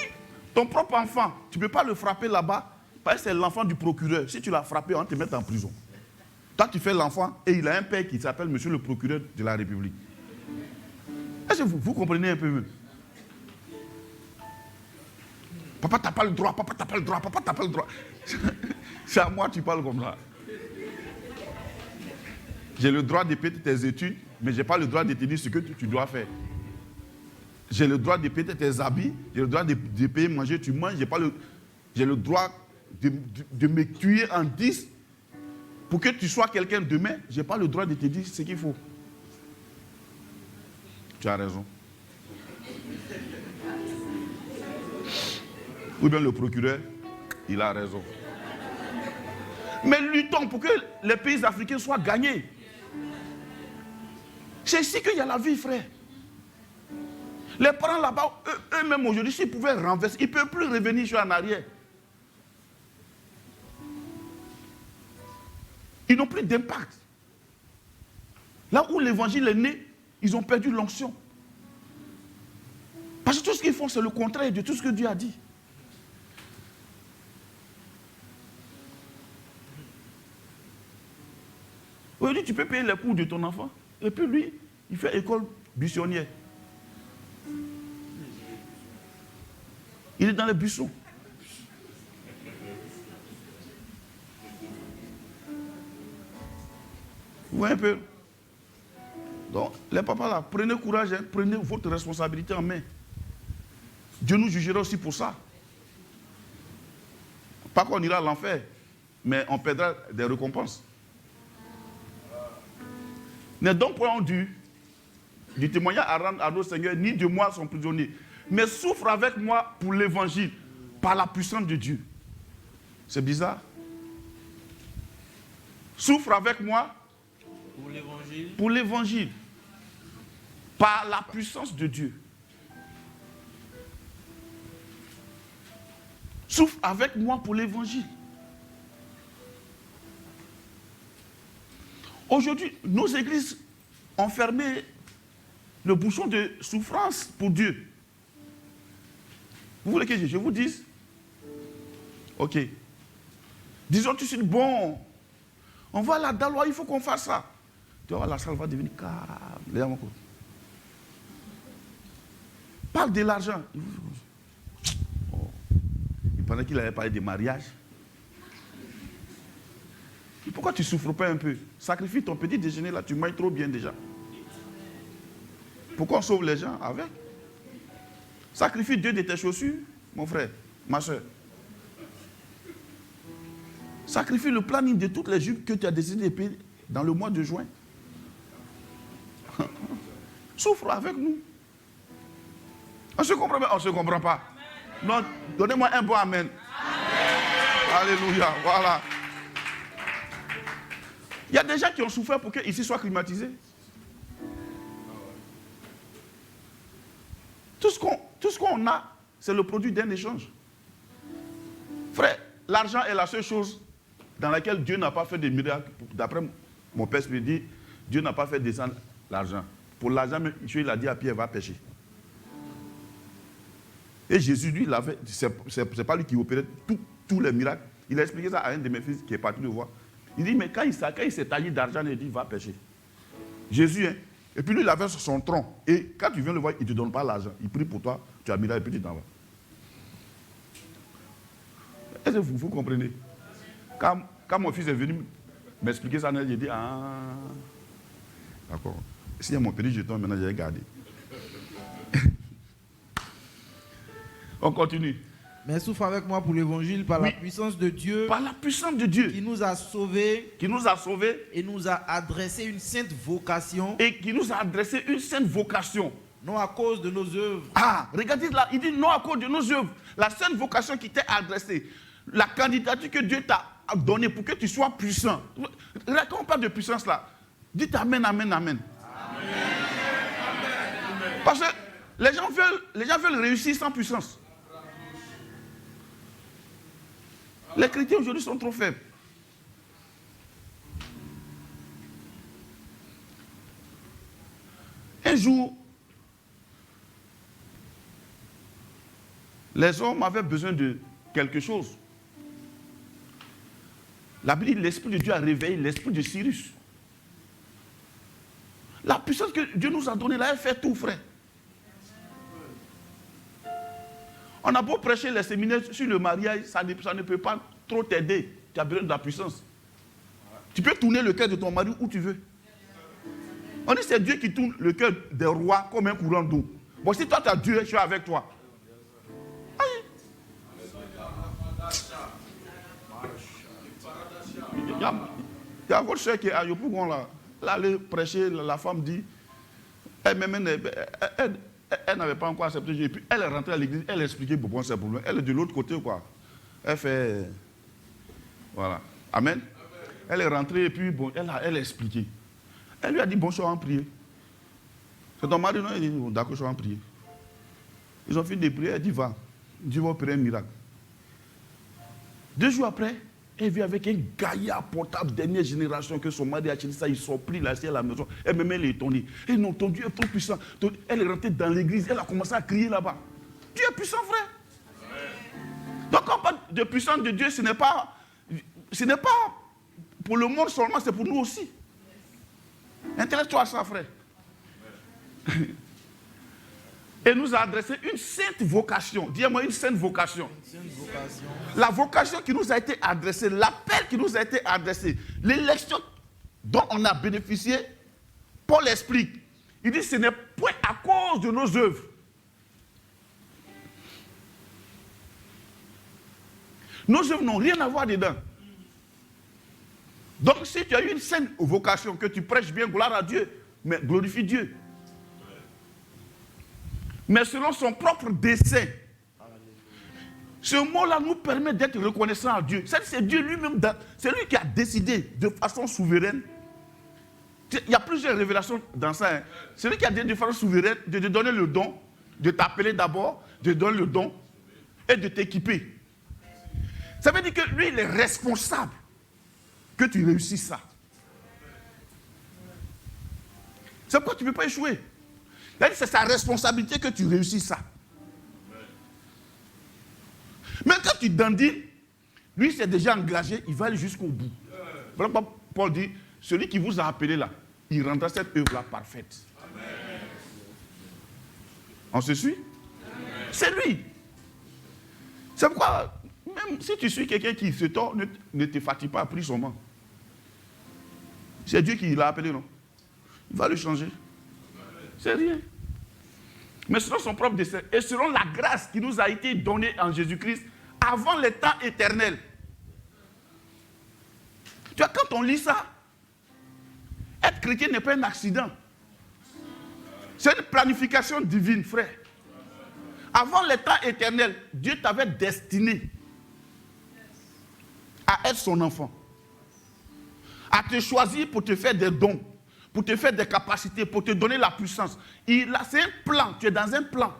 ton propre enfant, tu ne peux pas le frapper là-bas, parce que c'est l'enfant du procureur. Si tu l'as frappé, on te met en prison. Toi, tu fais l'enfant et il a un père qui s'appelle Monsieur le procureur de la République. Est-ce que vous comprenez un peu mieux? Papa, t'as pas le droit, papa, t'as pas le droit, papa, t'as pas le droit. C'est à moi que tu parles comme ça. J'ai le droit de payer tes études, mais je n'ai pas le droit de te dire ce que tu dois faire. J'ai le droit de payer tes habits, j'ai le droit de payer manger, tu manges, j'ai le droit de me tuer en 10 pour que tu sois quelqu'un demain. Je n'ai pas le droit de te dire ce qu'il faut. Tu as raison. Ou bien le procureur, il a raison. Mais luttons pour que les pays africains soient gagnés. C'est ici qu'il y a la vie, frère. Les parents là-bas, eux-mêmes aujourd'hui, s'ils pouvaient renverser, ils ne peuvent plus revenir sur en arrière. Ils n'ont plus d'impact. Là où l'évangile est né, ils ont perdu l'onction. Parce que tout ce qu'ils font, c'est le contraire de tout ce que Dieu a dit. Aujourd'hui, tu peux payer les cours de ton enfant. Et puis lui, il fait école buissonnière. Il est dans les buissons. Vous voyez un peu? Donc, les papas là, prenez courage, hein, prenez votre responsabilité en main. Dieu nous jugera aussi pour ça. Pas qu'on ira à l'enfer, mais on perdra des récompenses. Ne donc point du témoignage à rendre à nos seigneurs, ni de moi son prisonnier, mais souffre avec moi pour l'évangile, par la puissance de Dieu. C'est bizarre. Souffre avec moi pour l'évangile, par la puissance de Dieu. Souffre avec moi pour l'évangile. Aujourd'hui, nos églises ont fermé le bouchon de souffrance pour Dieu. Vous voulez que je vous dise? Ok. Disons tout de suite, bon, on va à la Dalois, il faut qu'on fasse ça. Tu vois, la salle va devenir calme. Parle de l'argent. Oh. Il pendant qu'il avait parlé de mariage. Pourquoi tu ne souffres pas un peu? Sacrifie ton petit déjeuner là, tu manges trop bien déjà. Pourquoi on sauve les gens avec? Sacrifie 2 de tes chaussures, mon frère, ma soeur. Sacrifie le planning de toutes les jupes que tu as décidé de payer dans le mois de juin. souffre avec nous. On se comprend bien, on ne se comprend pas. Non, donnez-moi un bon amen. Alléluia, voilà. Il y a des gens qui ont souffert pour qu'ici soit climatisé. Tout ce qu'on a, c'est le produit d'un échange. Frère, l'argent est la seule chose dans laquelle Dieu n'a pas fait de miracles. D'après mon père me dit, Dieu n'a pas fait descendre l'argent. Pour l'argent, il a dit à Pierre, va pêcher. Et Jésus, lui, c'est pas lui qui opérait tous les miracles. Il a expliqué ça à un de mes fils qui est parti le voir. Il dit, mais quand il s'est taillé d'argent, il dit, va pêcher. Jésus, hein. Et puis lui, il avait sur son tronc. Et quand tu viens le voir, il ne te donne pas l'argent. Il prie pour toi, tu as miracle et puis tu t'en vas. Est-ce que vous comprenez? Quand mon fils est venu m'expliquer ça, j'ai dit, ah, d'accord. S'il y a mon petit jeton, maintenant j'ai gardé. On continue. Mais souffre avec moi pour l'évangile par la puissance de Dieu. Par la puissance de Dieu. Qui nous a sauvés. Qui nous a sauvés. Et nous a adressé une sainte vocation. Et qui nous a adressé une sainte vocation. Non à cause de nos œuvres. Ah, regardez là, il dit non à cause de nos œuvres. La sainte vocation qui t'est adressée. La candidature que Dieu t'a donnée pour que tu sois puissant. Quand on parle de puissance là, dites amen, amen, amen. Amen. Parce que les gens veulent réussir sans puissance. Les chrétiens aujourd'hui sont trop faibles. Un jour, les hommes avaient besoin de quelque chose. La Bible dit l'Esprit de Dieu a réveillé l'esprit de Cyrus. La puissance que Dieu nous a donnée là, elle fait tout, frère. On a beau prêcher les séminaires sur le mariage, ça ne peut pas trop t'aider. Tu as besoin de la puissance. Tu peux tourner le cœur de ton mari où tu veux. On dit que c'est Dieu qui tourne le cœur des rois comme un courant d'eau. Bon, si toi tu as Dieu, je suis avec toi. Aïe. Il y a votre soeur qui est à Yopougon là. Là, elle prêcher, la femme dit, elle n'avait pas encore accepté Dieu. Et puis elle est rentrée à l'église, elle expliquait pourquoi c'est pour lui. Elle est de l'autre côté, quoi. Elle fait. Voilà. Amen. Elle est rentrée et puis bon, elle a expliqué. Elle lui a dit, bon, je vais en prier. C'est ton mari, non? Il dit, bon, d'accord, je vais en prier. Ils ont fini de prier, elle dit, va. Dieu va opérer un miracle. 2 jours après, elle vit avec un gaillard portable dernière génération que son mari a acheté ça, ils sont pris là, à la maison. Elle-même, elle est étonnée. Et non, ton Dieu est trop puissant. Elle est rentrée dans l'église, elle a commencé à crier là-bas. Dieu est puissant, frère. Donc, quand on parle de puissance de Dieu, ce n'est pas pour le monde seulement, c'est pour nous aussi. Intéresse-toi à ça, frère. Et nous a adressé une sainte vocation. Dis-moi une sainte vocation. La vocation qui nous a été adressée, l'appel qui nous a été adressé, l'élection dont on a bénéficié, Paul explique. Il dit ce n'est point à cause de nos œuvres. Nos œuvres n'ont rien à voir dedans. Donc si tu as eu une sainte vocation, que tu prêches bien, gloire à Dieu, mais glorifie Dieu. Mais selon son propre dessein. Ce mot-là nous permet d'être reconnaissants à Dieu. C'est Dieu lui-même, c'est lui qui a décidé de façon souveraine. Il y a plusieurs révélations dans ça. Hein. C'est lui qui a décidé de façon souveraine de te donner le don, de t'appeler d'abord, de te donner le don et de t'équiper. Ça veut dire que lui, il est responsable que tu réussisses ça. C'est pourquoi tu ne peux pas échouer. C'est sa responsabilité que tu réussisses ça. Mais quand tu dandines, lui c'est déjà engagé, il va aller jusqu'au bout. Voilà pourquoi Paul dit, celui qui vous a appelé là, il rendra cette œuvre-là parfaite. Amen. On se suit? Amen. C'est lui. C'est pourquoi, même si tu suis quelqu'un qui se tord, ne te fatigue pas à prier son nom. C'est Dieu qui l'a appelé, non? Il va le changer. C'est rien. Mais selon son propre dessein et selon la grâce qui nous a été donnée en Jésus-Christ avant les temps éternels. Tu vois, quand on lit ça, être chrétien n'est pas un accident. C'est une planification divine, frère. Avant les temps éternels, Dieu t'avait destiné à être son enfant, à te choisir pour te faire des dons, pour te faire des capacités, pour te donner la puissance. C'est un plan, tu es dans un plan.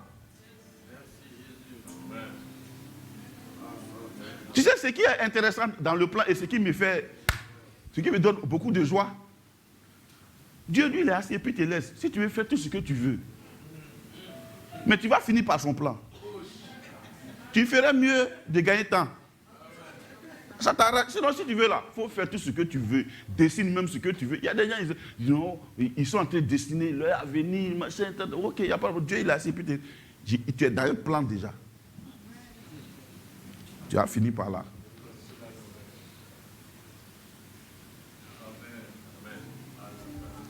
Tu sais ce qui est intéressant dans le plan et ce qui me donne beaucoup de joie? Dieu, lui, il est assis et puis il te laisse. Si tu veux faire tout ce que tu veux, mais tu vas finir par son plan. Tu ferais mieux de gagner temps. Ça t'arrête. Sinon, si tu veux là, il faut faire tout ce que tu veux. Dessine même ce que tu veux. Il y a des gens, ils sont en train de dessiner leur avenir, machin. Ok, il n'y a pas de Dieu, il est assis. Puis tu es dans un plan déjà. Tu as fini par là.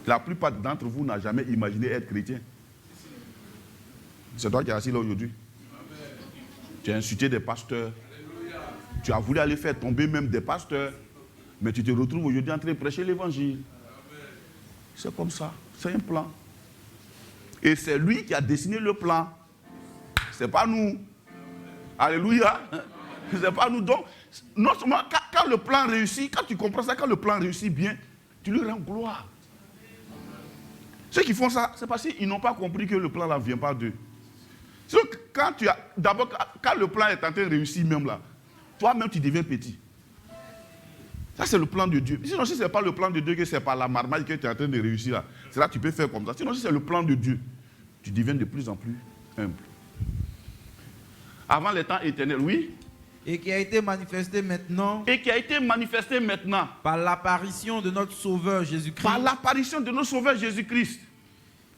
La plupart d'entre vous n'ont jamais imaginé être chrétien. C'est toi qui es assis là aujourd'hui. Tu as insulté des pasteurs. Tu as voulu aller faire tomber même des pasteurs. Mais tu te retrouves aujourd'hui en train de prêcher l'évangile. C'est comme ça. C'est un plan. Et c'est lui qui a dessiné le plan. C'est pas nous. Alléluia. C'est pas nous. Donc, non seulement quand le plan réussit, quand tu comprends ça, quand le plan réussit bien, tu lui rends gloire. Ceux qui font ça, c'est parce qu'ils n'ont pas compris que le plan ne vient pas d'eux. Sinon, d'abord, quand le plan est en train de réussir même là, toi-même tu deviens petit. Ça c'est le plan de Dieu. Sinon, si ce n'est pas le plan de Dieu, que c'est par la marmaille que tu es en train de réussir là, c'est là que tu peux faire comme ça. Sinon, si c'est le plan de Dieu, tu deviens de plus en plus humble. Avant les temps éternels, oui. Et qui a été manifesté maintenant. Et qui a été manifesté maintenant. Par l'apparition de notre Sauveur Jésus-Christ. Par l'apparition de notre Sauveur Jésus-Christ.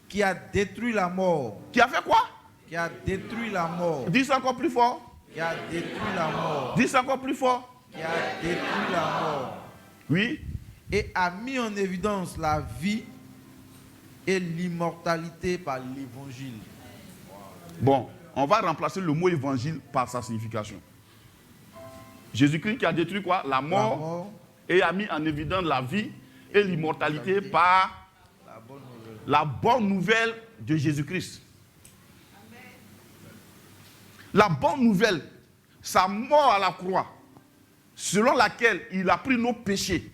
Qui a détruit la mort. Qui a fait quoi? Qui a détruit la mort. Dis ça encore plus fort. Qui a détruit la mort. Dis ça encore plus fort. Qui a détruit la mort. Oui. Et a mis en évidence la vie et l'immortalité par l'évangile. Bon, on va remplacer le mot évangile par sa signification. Jésus-Christ qui a détruit quoi? La mort, et a mis en évidence la vie et l'immortalité par la bonne nouvelle de Jésus-Christ. La bonne nouvelle, sa mort à la croix, selon laquelle il a pris nos péchés.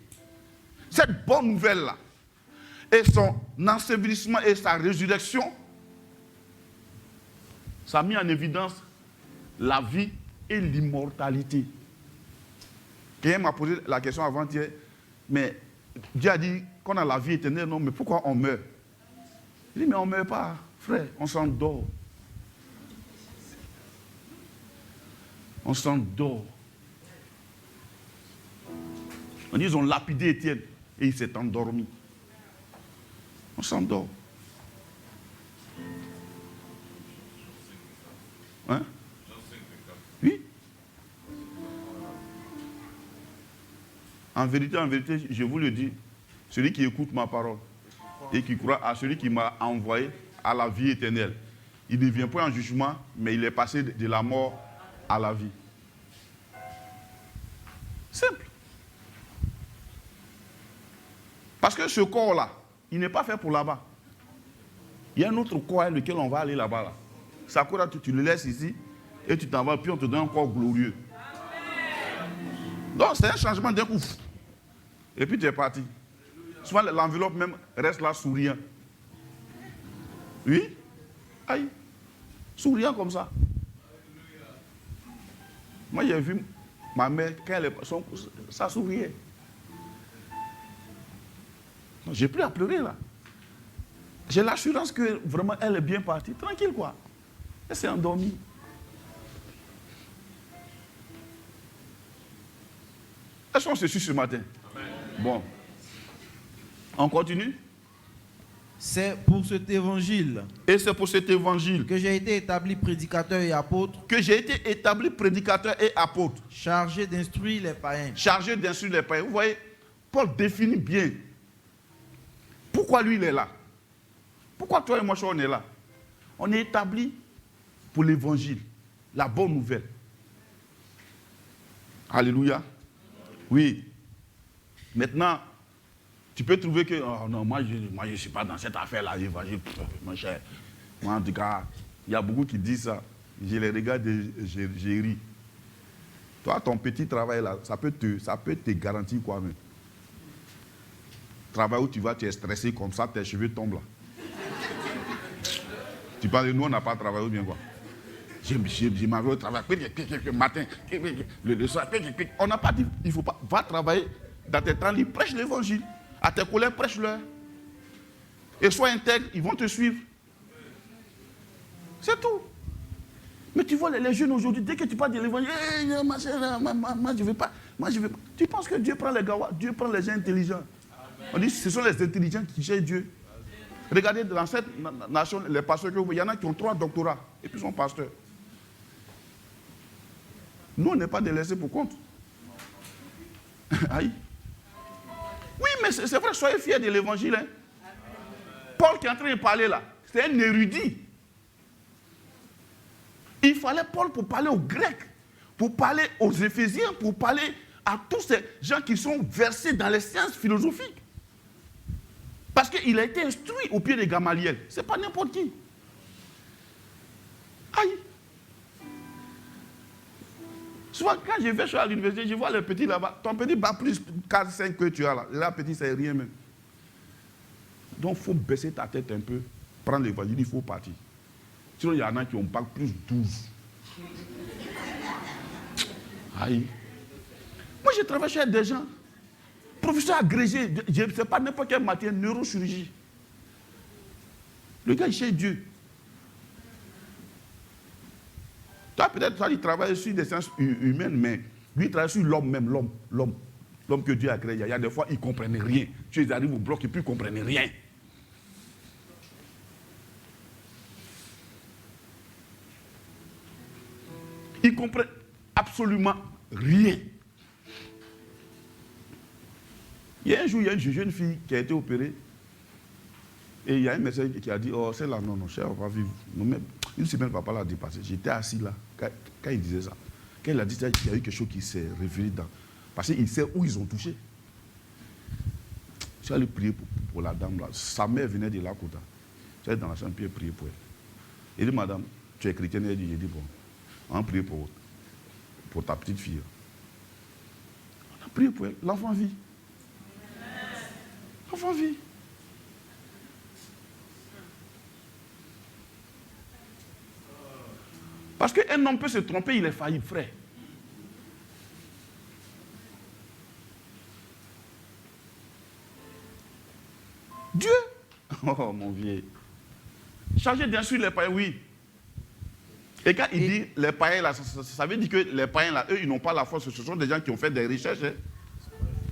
Cette bonne nouvelle-là, et son ensevelissement et sa résurrection, ça a mis en évidence la vie et l'immortalité. Quelqu'un m'a posé la question avant-hier, mais Dieu a dit qu'on a la vie éternelle, non, mais pourquoi on meurt? Il dit, mais on ne meurt pas, frère, on s'endort. On s'endort. On dit, ils ont lapidé Étienne et il s'est endormi. On s'endort. Hein? Oui. En vérité, je vous le dis, celui qui écoute ma parole et qui croit à celui qui m'a envoyé à la vie éternelle, il ne vient pas en jugement, mais il est passé de la mort à la vie. Simple. Parce que ce corps-là, il n'est pas fait pour là-bas. Il y a un autre corps avec lequel on va aller là-bas. Là. Ça corps, tu le laisses ici et tu t'en vas, puis on te donne un corps glorieux. Donc c'est un changement d'un coup. Et puis tu es parti. Souvent l'enveloppe même reste là souriant. Oui? Aïe. Souriant comme ça. Moi j'ai vu ma mère, quand elle est, ça souriait. J'ai plus à pleurer là. J'ai l'assurance que vraiment elle est bien partie. Tranquille quoi. Elle s'est endormie. Est-ce qu'on se suit ce matin? Amen. Bon. On continue? C'est pour cet évangile. Et c'est pour cet évangile que j'ai été établi prédicateur et apôtre. Que j'ai été établi prédicateur et apôtre. Chargé d'instruire les païens. Chargé d'instruire les païens. Vous voyez, Paul définit bien pourquoi lui il est là. Pourquoi toi et moi on est là. On est établi pour l'évangile, la bonne nouvelle. Alléluia. Oui. Maintenant, Tu peux trouver que, oh non, moi je ne suis pas dans cette affaire-là, mon cher. Moi, en tout cas, il y a beaucoup qui disent ça. Je les regarde et j'ai ri. Toi, ton petit travail là, ça peut te garantir quoi même. Travail où tu vas, tu es stressé comme ça, tes cheveux tombent là. Tu parles de nous, on n'a pas travaillé ou bien quoi. Je m'avais au travail, le matin, le soir, on n'a pas dit, il ne faut pas, va travailler dans tes temps libres, prêche l'évangile. À tes collègues, prêche-leur. Et sois intègre, ils vont te suivre. C'est tout. Mais tu vois, les jeunes aujourd'hui, dès que tu parles de l'évangile, moi je ne veux pas. Tu penses que Dieu prend les gars, Dieu prend les gens intelligents. Amen. On dit ce sont les intelligents qui cherchent Dieu. Regardez dans cette nation, les pasteurs que vous voyez, il y en a qui ont 3 doctorats et puis sont pasteurs. Nous, on n'est pas délaissés pour compte. Aïe. Oui, mais c'est vrai, soyez fiers de l'évangile. Hein. Paul qui est en train de parler là, c'est un érudit. Il fallait Paul pour parler aux Grecs, pour parler aux Éphésiens, pour parler à tous ces gens qui sont versés dans les sciences philosophiques. Parce qu'il a été instruit au pied de Gamaliel. Ce n'est pas n'importe qui. Aïe. Souvent, quand je vais à l'université, je vois les petits là-bas. Ton petit bat plus 4-5 que tu as là. Là, petit, c'est rien même. Donc, il faut baisser ta tête un peu, prendre l'évangile, il faut partir. Sinon, il y en a qui ont bac plus 12. Aïe. Moi, je travaille chez des gens. Professeur agrégé, je ne sais pas n'importe quelle matière, neurochirurgie. Le gars, il cherche Dieu. Toi, peut-être, il travaille sur des sciences humaines, mais lui, il travaille sur l'homme même, l'homme que Dieu a créé. Il y a des fois, il ne comprenait rien. Tu arrives au bloc et puis il ne comprenait rien. Il ne comprend absolument rien. Il y a un jour, il y a une jeune fille qui a été opérée. Et il y a un médecin qui a dit, oh, celle-là, non, cher, on va vivre. Une semaine, papa l'a dépassé. J'étais assis là, quand il disait ça. Quand il a dit ça, il y a eu quelque chose qui s'est révélé dans. Parce qu'il sait où ils ont touché. Je suis allé prier pour la dame là. Sa mère venait de Lakota. Je suis allé dans la chambre, puis prier pour elle. Il dit, madame, tu es chrétienne? Elle dit, j'ai dit, bon, on a prié pour ta petite fille. On a prié pour elle. L'enfant vit. L'enfant vit. Parce qu'un homme peut se tromper, il est faillible, frère. Dieu, oh mon vieux, chargé d'instruire les païens, oui. Et quand il dit les païens là, ça veut dire que les païens là, eux, ils n'ont pas la force. Ce sont des gens qui ont fait des recherches. Hein.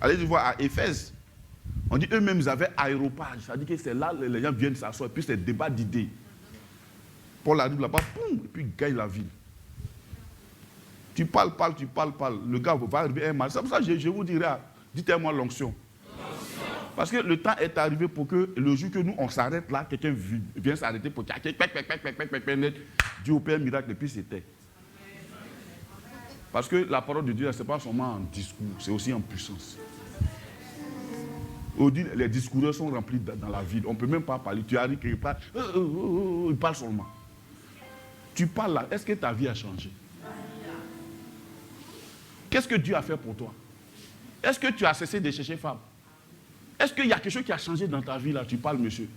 Allez voir à Éphèse. On dit eux-mêmes, ils avaient aéropage. Ça veut dire que c'est là les gens viennent s'asseoir. Et puis c'est débat d'idées. Paul arrive là-bas, poum, et puis il gagne la ville. Tu parles. Le gars va arriver un mal. C'est pour ça que je vous dirai, dites-moi l'onction. Parce que le temps est arrivé pour que le jour que nous on s'arrête là, quelqu'un vient s'arrêter pour Dieu opère un miracle et puis c'était. Parce que la parole de Dieu, ce n'est pas seulement en discours, c'est aussi en puissance. Les discours sont remplis dans la ville. On ne peut même pas parler. Tu arrives quelque part, il parle seulement. Tu parles là, est-ce que ta vie a changé? Qu'est-ce que Dieu a fait pour toi? Est-ce que tu as cessé de chercher femme? Est-ce qu'il y a quelque chose qui a changé dans ta vie là? Tu parles, monsieur.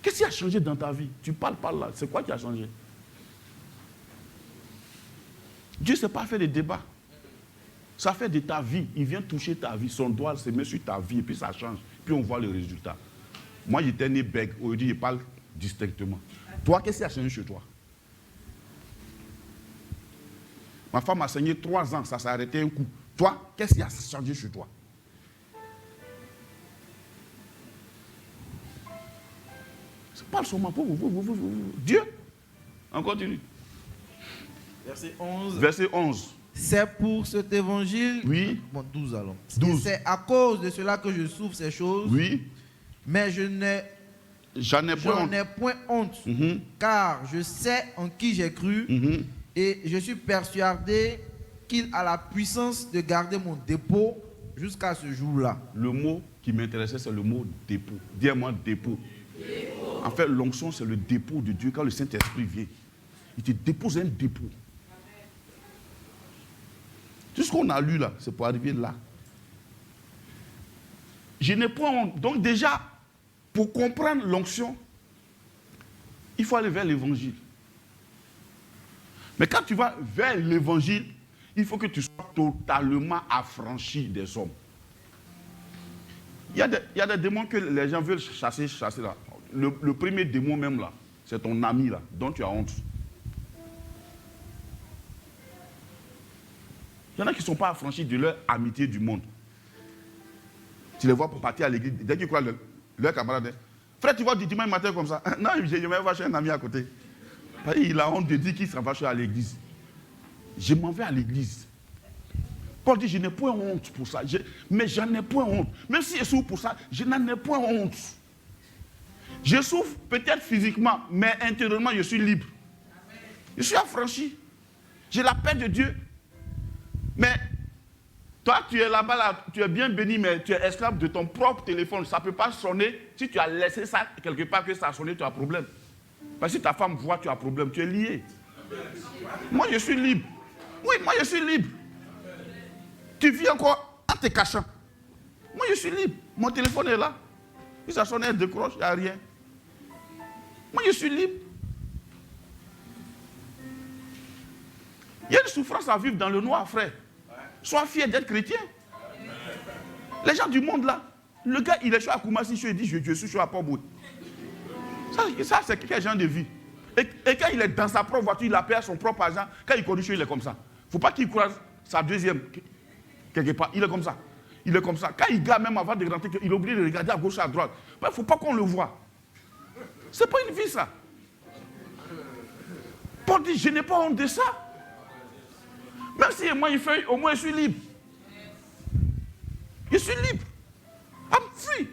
Qu'est-ce qui a changé dans ta vie? Tu parles là. C'est quoi qui a changé? Dieu ne sait pas faire des débats. Ça fait de ta vie. Il vient toucher ta vie. Son doigt se met sur ta vie et puis ça change. Puis on voit le résultat. Moi, j'étais né bègue. Aujourd'hui, je parle distinctement. Toi, qu'est-ce qui a changé chez toi? Ma femme a saigné 3 ans. Ça s'est arrêté un coup. Toi, qu'est-ce qui a changé chez toi? Parle seulement pour vous. Dieu. On continue. Verset 11. Verset 11. C'est pour cet évangile. Oui. Bon, 12 alors. 12. C'est à cause de cela que je souffre ces choses. Oui. Mais j'en ai point honte. Mm-hmm. Car je sais en qui j'ai cru. Mm-hmm. Et je suis persuadé qu'il a la puissance de garder mon dépôt jusqu'à ce jour-là. Le mot qui m'intéressait, c'est le mot dépôt. Dis-moi dépôt. En fait, l'onction, c'est le dépôt de Dieu. Quand le Saint-Esprit vient, il te dépose un dépôt. Tout ce qu'on a lu là, c'est pour arriver là. Je n'ai pas honte. Donc déjà, pour comprendre l'onction, il faut aller vers l'évangile. Mais quand tu vas vers l'évangile, il faut que tu sois totalement affranchi des hommes. Il y a des démons que les gens veulent chasser là. Le premier démon même là, c'est ton ami là, dont tu as honte. Il y en a qui ne sont pas affranchis de leur amitié du monde. Tu les vois pour partir à l'église, dès qu'ils croient leur camarade. Frère, tu vois du dimanche matin comme ça. Non, je vais voir chez un ami à côté. Il a honte de dire qu'il s'en va à l'église. Je m'en vais à l'église. Paul dit, je n'ai point honte pour ça. Mais j'en ai point honte. Même si je souffre pour ça, je n'en ai point honte. Je souffre peut-être physiquement, mais intérieurement, je suis libre. Je suis affranchi. J'ai la paix de Dieu. Mais toi, tu es là-bas, là, tu es bien béni, mais tu es esclave de ton propre téléphone. Ça ne peut pas sonner. Si tu as laissé ça quelque part, que ça a sonné, tu as problème. Parce que si ta femme voit, tu as problème. Tu es lié. Moi, je suis libre. Oui, moi, je suis libre. Tu vis encore en te cachant. Moi, je suis libre. Mon téléphone est là. Si ça sonne, elle décroche, il n'y a rien. Moi, je suis libre. Il y a une souffrance à vivre dans le noir, frère. Sois fier d'être chrétien. Les gens du monde, là, le gars, il est chaud à Koumassi, il dit, je suis chaud à Port-Bouet. Ça c'est quel genre de vie. Et quand il est dans sa propre voiture, il a payé son propre argent. Quand il conduit, il est comme ça. Il ne faut pas qu'il croise sa deuxième, quelque part. Il est comme ça. Il est comme ça. Quand il gare, même avant de rentrer, il oublie de regarder à gauche, à droite. Il ne faut pas qu'on le voie. Ce n'est pas une vie, ça. Paul dit, je n'ai pas honte de ça. Même si moi, il fait, au moins, je suis libre. Je suis libre. I'm free.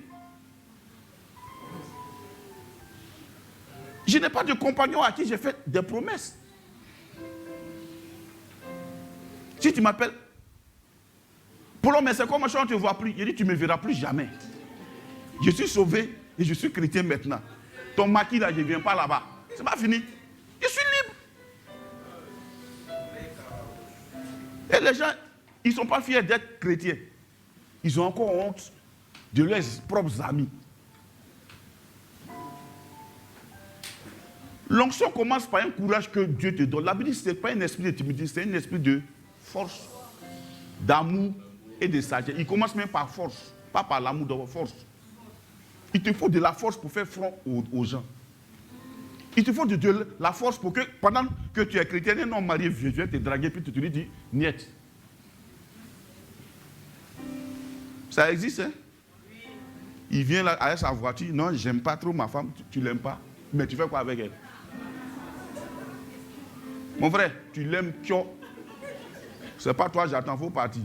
Je n'ai pas de compagnon à qui j'ai fait des promesses. Si tu m'appelles, Paul, mais c'est comment je ne te vois plus? Il dit, tu ne me verras plus jamais. Je suis sauvé et je suis chrétien maintenant. Ton maquis là, je ne viens pas là-bas. C'est pas fini. Je suis libre. Et les gens, ils ne sont pas fiers d'être chrétiens. Ils ont encore honte de leurs propres amis. L'onction commence par un courage que Dieu te donne. La Bible dit que ce n'est pas un esprit de timidité, c'est un esprit de force, d'amour et de sagesse. Il commence même par force, pas par l'amour, de force. Il te faut de la force pour faire front aux gens. Il te faut de la force pour que, pendant que tu es chrétien, un homme marié vieux te draguer, puis tu te dis, niet. Ça existe, hein? Il vient là avec sa voiture, non, j'aime pas trop ma femme, tu l'aimes pas, mais tu fais quoi avec elle? Mon frère, tu l'aimes, c'est pas toi, j'attends, faut partir.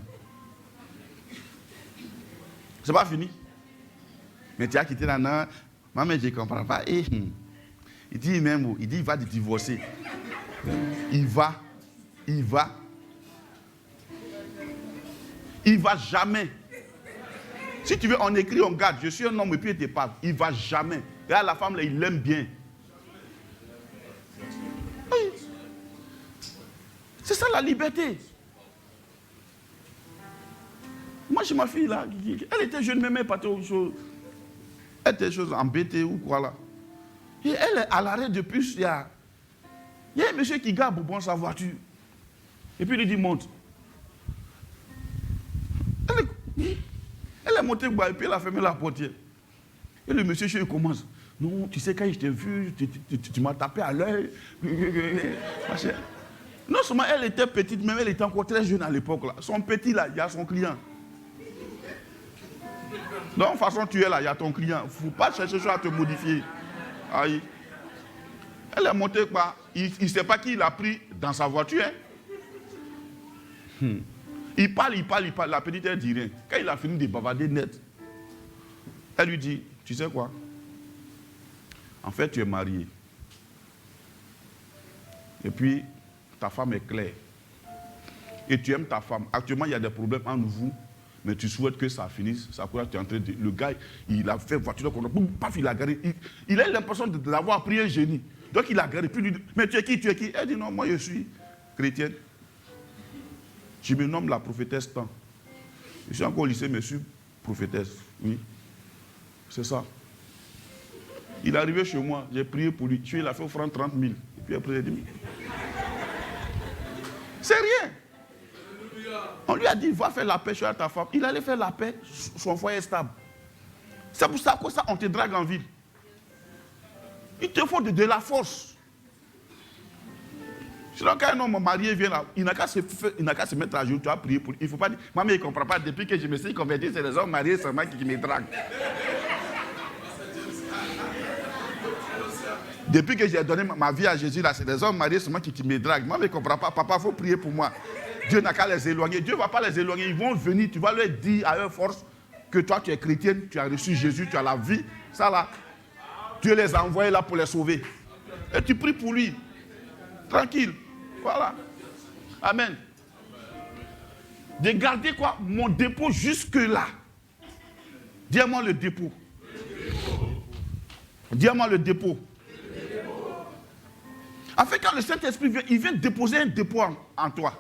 C'est pas fini. Mais tu as quitté la non, maman, je ne comprends pas. Il dit même, il va te divorcer. Il va jamais. Si tu veux, on écrit, on garde. Je suis un homme et puis il te parle. Il va jamais. Et là, la femme, là, il l'aime bien. Oui. C'est ça la liberté. Moi, j'ai ma fille là, elle était jeune, même elle partait aux choses. Elle était chose embêtée ou quoi là. Et elle est à l'arrêt de plus, il y a un monsieur qui garde pour prendre sa voiture. Et puis il lui dit, monte. Elle est montée, et puis elle a fermé la portière. Et le monsieur, il commence. Non, tu sais, quand je t'ai vu, tu m'as tapé à l'œil. Non seulement elle était petite, mais elle était encore très jeune à l'époque. Son petit, là, il y a son client. Donc, de toute façon, tu es là, il y a ton client. Il ne faut pas chercher à te modifier. Aïe. Elle est montée, quoi. Il ne sait pas qui il a pris dans sa voiture. Hein. Il parle. La petite, elle dit rien. Quand il a fini de bavarder net, elle lui dit, tu sais quoi? En fait, tu es marié. Et puis, ta femme est claire. et tu aimes ta femme. Actuellement, il y a des problèmes entre vous, mais tu souhaites que ça finisse. Ça quoi, tu es en train de... Le gars, il a fait voiture, paf, il a garé. Il a l'impression d'avoir pris un génie. Donc il a garé. Puis lui dit, mais tu es qui? Elle dit, non, moi je suis chrétienne. Je me nomme la prophétesse tant. Je suis encore au lycée, mais je suis prophétesse. Oui. C'est ça. Il est arrivé chez moi, j'ai prié pour lui. Il a fait offrande 30 000. Et puis après, il a dit, c'est rien. On lui a dit, va faire la paix chez ta femme. Il allait faire la paix, son foyer est stable. C'est pour ça qu'on te drague en ville. Il te faut de la force. Sinon, quand un homme marié vient là, il n'a qu'à se mettre à genoux, tu as prié pour lui. Il ne faut pas dire, maman, il ne comprend pas. Depuis que je me suis converti, c'est les hommes mariés seulement qui me draguent. Depuis que j'ai donné ma vie à Jésus, là, c'est les hommes mariés seulement qui me draguent. Maman, il ne comprend pas. Papa, il faut prier pour moi. Dieu n'a qu'à les éloigner. Dieu ne va pas les éloigner. Ils vont venir, tu vas leur dire à leur force que toi, tu es chrétienne, tu as reçu Jésus, tu as la vie. Ça là, Dieu les a envoyés là pour les sauver. Et tu pries pour lui. Tranquille. Voilà. Amen. De garder quoi? Mon dépôt jusque-là. Dis-moi le dépôt. Dis-moi le dépôt. En fait, quand le Saint-Esprit vient, il vient déposer un dépôt en toi.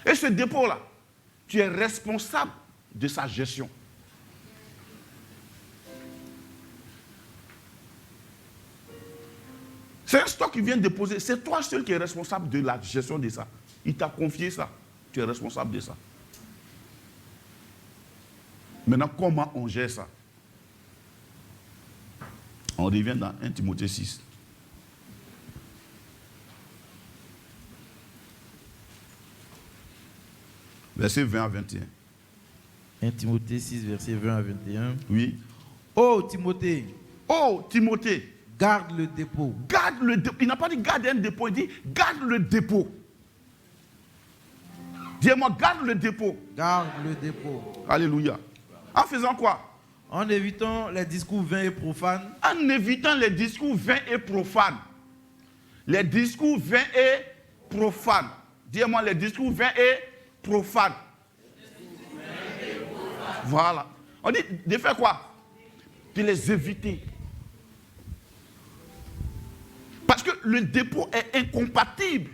Et ce dépôt-là, tu es responsable de sa gestion. C'est un stock qu'il vient déposer. C'est toi seul qui es responsable de la gestion de ça. Il t'a confié ça. Tu es responsable de ça. Maintenant, comment on gère ça? On revient dans 1 Timothée 6. Verset 20 à 21. 1 Timothée 6, verset 20 à 21. Oui. Oh Timothée. Oh Timothée. Garde le dépôt. Garde le dépôt. Il n'a pas dit garde un dépôt, il dit garde le dépôt. Dis-moi, garde le dépôt. Garde le dépôt. Alléluia. En faisant quoi? En évitant les discours vains et profanes. En évitant les discours vains et profanes. Les discours vains et profanes. Dis-moi, les discours vains et profanes. Voilà. On dit de faire quoi? De les éviter. Parce que le dépôt est incompatible.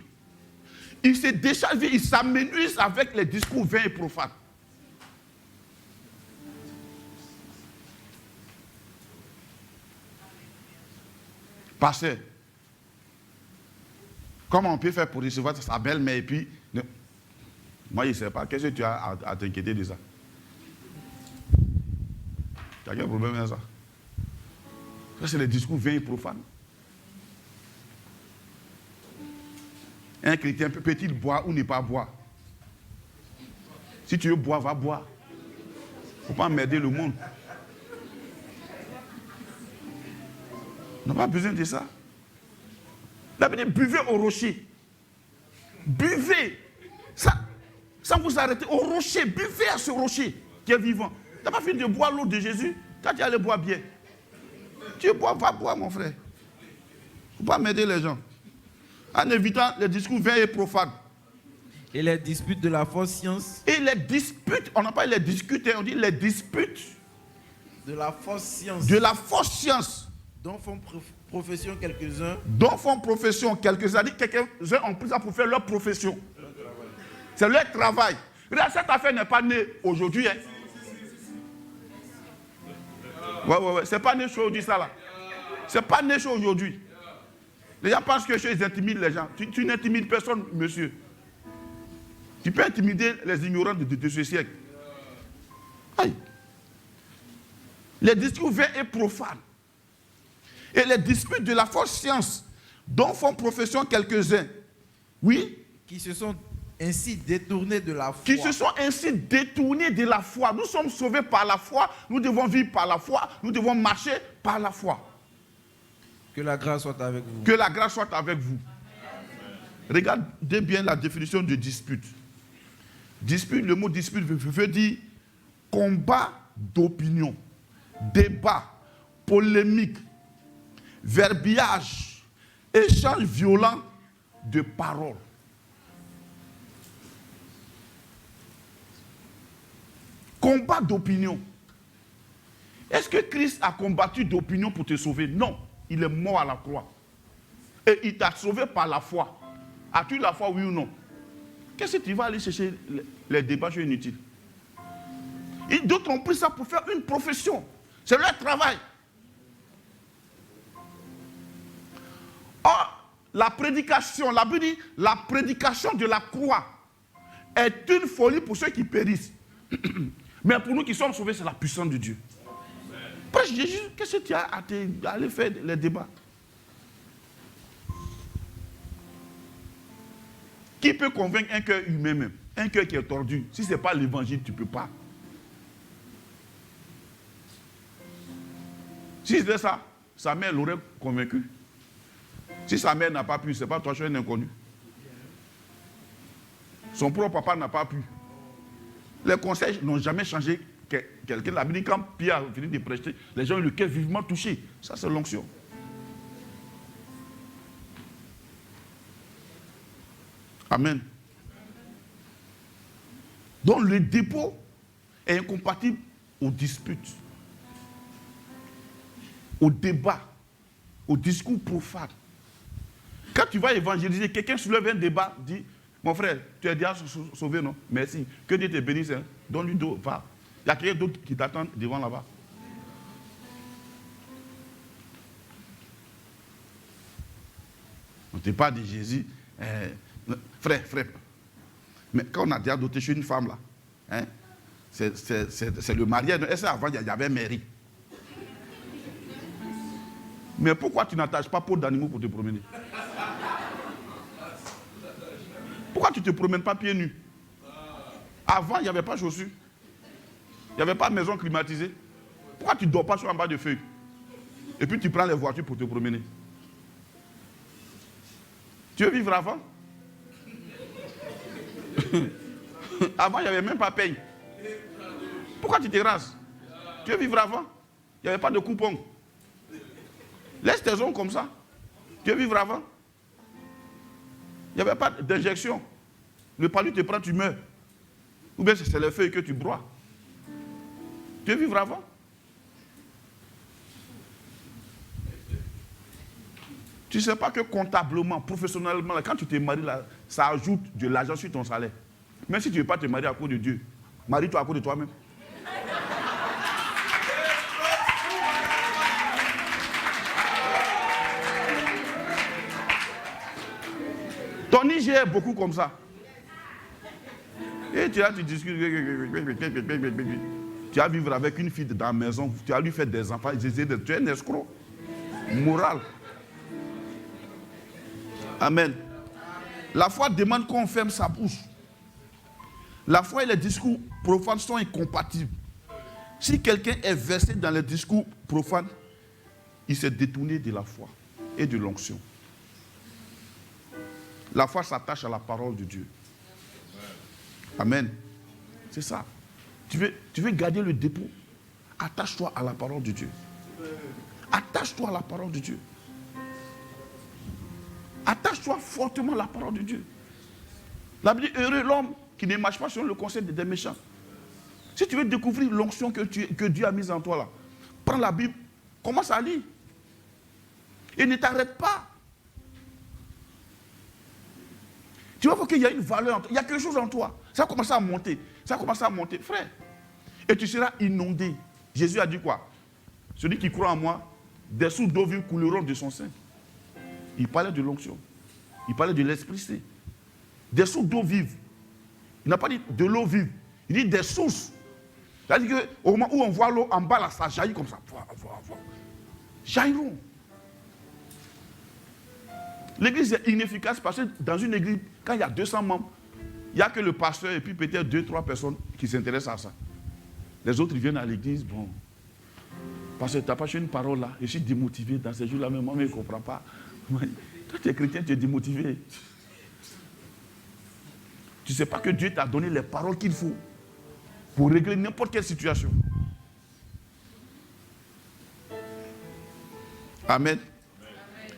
Il se décharge, il s'amenuise avec les discours vains et profanes. Pasteur, comment on peut faire pour recevoir sa belle-mère et puis... Moi, je ne sais pas. Qu'est-ce que tu as à t'inquiéter de ça? Tu as quel problème avec ça? Ça, c'est les discours vains et profanes. Un chrétien peut-il boire ou ne pas boire? Si tu veux boire, va boire. Il ne faut pas emmerder le monde. On n'a pas besoin de ça. La Bible dit, buvez au rocher. Buvez. Ça, sans vous arrêter, au rocher. Buvez à ce rocher qui est vivant. Tu n'as pas fini de boire l'eau de Jésus? Quand tu allais boire bien. Tu bois, va boire, mon frère. Il ne faut pas m'aider les gens. En évitant les discours vains et profanes. Et les disputes de la fausse science. Et les disputes, on n'a pas les discutes, on dit les disputes. De la fausse science. De la fausse science. Dont font profession quelques-uns. Dont font profession quelques-uns. Quelques-uns ont pris ça pour faire leur profession. C'est leur travail. Regarde, cette affaire n'est pas née aujourd'hui. Hein. Ouais. C'est pas né aujourd'hui, ça là. C'est pas né aujourd'hui. Les gens pensent que ils intimident les gens. Tu n'intimides personne, monsieur. Tu peux intimider les ignorants de ce siècle. Aïe. Les discours vains et profanes. Et les disputes de la fausse science dont font profession quelques-uns. Oui. Qui se sont ainsi détournés de la foi. Qui se sont ainsi détournés de la foi. Nous sommes sauvés par la foi. Nous devons vivre par la foi. Nous devons marcher par la foi. Que la grâce soit avec vous. Que la grâce soit avec vous. Regardez bien la définition de dispute. Dispute, le mot dispute veut dire combat d'opinion, débat, polémique, verbiage, échange violent de paroles. Combat d'opinion. Est-ce que Christ a combattu d'opinion pour te sauver? Non. Il est mort à la croix. Et il t'a sauvé par la foi. As-tu la foi, oui ou non? Qu'est-ce que tu vas aller chercher les débats inutiles? D'autres ont pris ça pour faire une profession. C'est leur travail. Or, la prédication, la Bible dit, la prédication de la croix est une folie pour ceux qui périssent. Mais pour nous qui sommes sauvés, c'est la puissance de Dieu. Prêche Jésus, qu'est-ce que tu as à aller faire les débats? Qui peut convaincre un cœur humain même? Un cœur qui est tordu. Si ce n'est pas l'évangile, tu ne peux pas. Si c'était ça, sa mère l'aurait convaincu. Si sa mère n'a pas pu, ce n'est pas toi, tu es un inconnu. Son propre papa n'a pas pu. Les conseils n'ont jamais changé quelqu'un. La Bible dit quand Pierre a fini de prêcher, les gens ont eu le cœur vivement touché. Ça, c'est l'onction. Amen. Donc le dépôt est incompatible aux disputes, au débat, au discours profane. Quand tu vas évangéliser, quelqu'un soulève un débat, dit, mon frère, tu es déjà sauvé, non? Merci. Que Dieu te bénisse. Hein? Donne-lui d'eau, va. Il y a quelqu'un d'autre qui t'attend devant là-bas. On ne te parle de Jésus. Frère. Mais quand on a déjà doté chez une femme, là, hein, c'est le mariage. Et ça, avant, il y avait mairie. Mais pourquoi tu n'attaches pas peau d'animaux pour te promener? Pourquoi tu ne te promènes pas pieds nus? Avant, il n'y avait pas chaussures. Il n'y avait pas de maison climatisée. Pourquoi tu ne dors pas sur en bas de feuilles? Et puis tu prends les voitures pour te promener. Tu veux vivre avant? Avant, il n'y avait même pas paye. Pourquoi tu te rases? Tu veux vivre avant? Il n'y avait pas de coupon. Laisse tes ongles comme ça. Tu veux vivre avant? Il n'y avait pas d'injection. Le palu te prend, tu meurs. Ou bien c'est les feuilles que tu broies. Tu veux vivre avant? Tu ne sais pas que comptablement, professionnellement, quand tu te maries, là, ça ajoute de l'argent sur ton salaire. Même si tu ne veux pas te marier à cause de Dieu, marie-toi à cause de toi-même. Ton Niger est beaucoup comme ça. Et tu discutes. Tu vas vivre avec une fille dans la maison, tu vas lui faire des enfants. Tu es un escroc moral. Amen. La foi demande qu'on ferme sa bouche. La foi et les discours profanes sont incompatibles. Si quelqu'un est versé dans les discours profanes, il s'est détourné de la foi et de l'onction. La foi s'attache à la parole de Dieu. Amen. C'est ça. Tu veux garder le dépôt? Attache-toi à la parole de Dieu. Attache-toi à la parole de Dieu. Attache-toi fortement à la parole de Dieu. La Bible dit, heureux l'homme qui ne marche pas selon le conseil des méchants. Si tu veux découvrir l'onction que Dieu a mise en toi là, prends la Bible, commence à lire. Et ne t'arrête pas. Tu vas voir qu'il y a une valeur en toi. Il y a quelque chose en toi. Ça va commencer à monter. Ça va commencer à monter. Frère. Et tu seras inondé. Jésus a dit quoi? Celui qui croit en moi, des sources d'eau vive couleront de son sein. Il parlait de l'onction. Il parlait de l'Esprit Saint. Des sources d'eau vive. Il n'a pas dit de l'eau vive. Il dit des sources. C'est-à-dire qu'au moment où on voit l'eau en bas, là, ça jaillit comme ça. Jailliront. L'église est inefficace parce que dans une église, quand il y a 200 membres, il n'y a que le pasteur et puis peut-être 2-3 personnes qui s'intéressent à ça. Les autres, ils viennent à l'église, bon. Parce que tu n'as pas fait une parole là. Je suis démotivé dans ces jours-là, mais moi, je ne comprends pas. Toi, tu es chrétien, tu es démotivé. Tu ne sais pas que Dieu t'a donné les paroles qu'il faut pour régler n'importe quelle situation. Amen.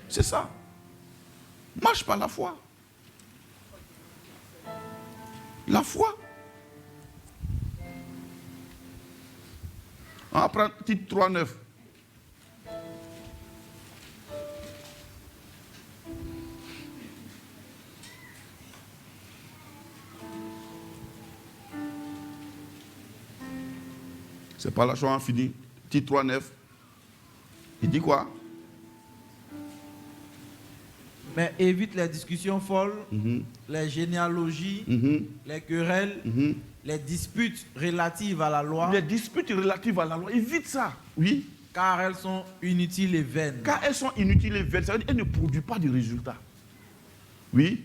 C'est ça. Marche par la foi. La foi. On va prendre Tite 3:9. C'est pas là qu'on a fini. Tite 3:9. Il dit quoi? Mais évite les discussions folles, les généalogies, les querelles, les disputes relatives à la loi. Les disputes relatives à la loi, évite ça. Oui. Car elles sont inutiles et vaines. Car elles sont inutiles et vaines, ça veut dire qu'elles ne produisent pas de résultat. Oui.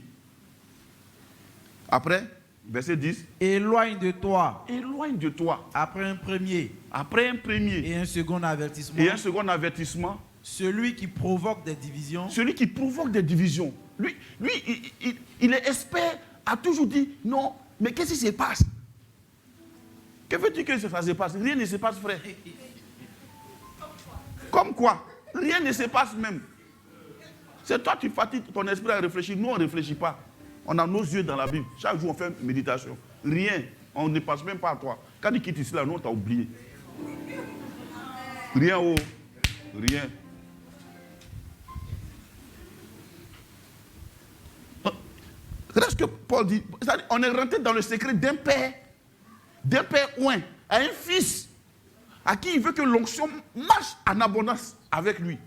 Après, verset 10. Éloigne de toi. Éloigne de toi. Après un premier. Après un premier. Et un second avertissement. Et un second avertissement. Celui qui provoque des divisions. Celui qui provoque des divisions. Lui il est expert à toujours dire non, mais qu'est-ce qui se passe? Que veux-tu que ça se passe? Rien ne se passe, frère. Comme quoi? Rien ne se passe même. C'est toi qui fatigues ton esprit à réfléchir. Nous, on ne réfléchit pas. On a nos yeux dans la Bible. Chaque jour, on fait une méditation. Rien. On ne passe même pas à toi. Quand tu quittes ici, là, nous, on t'a oublié. Rien, oh. Rien. Regardez ce que Paul dit. On est rentré dans le secret d'un père oint, à un fils, à qui il veut que l'onction marche en abondance avec lui.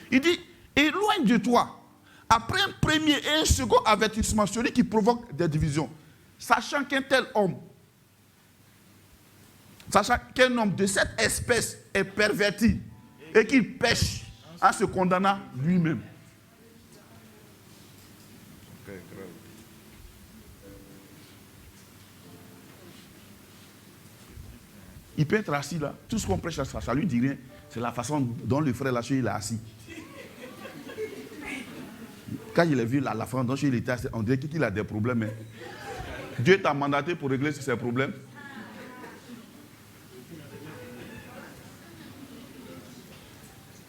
Il dit, éloigne de toi, après un premier et un second avertissement, celui qui provoque des divisions, sachant qu'un tel homme, sachant qu'un homme de cette espèce est perverti et qu'il pêche en se condamnant lui-même. Il peut être assis là. Tout ce qu'on prêche, ça lui dit rien. C'est la façon dont le frère Lachou il est assis. Quand il a vu la façon dont il était assis, on dirait qu'il a des problèmes. Hein. Dieu t'a mandaté pour régler ses problèmes.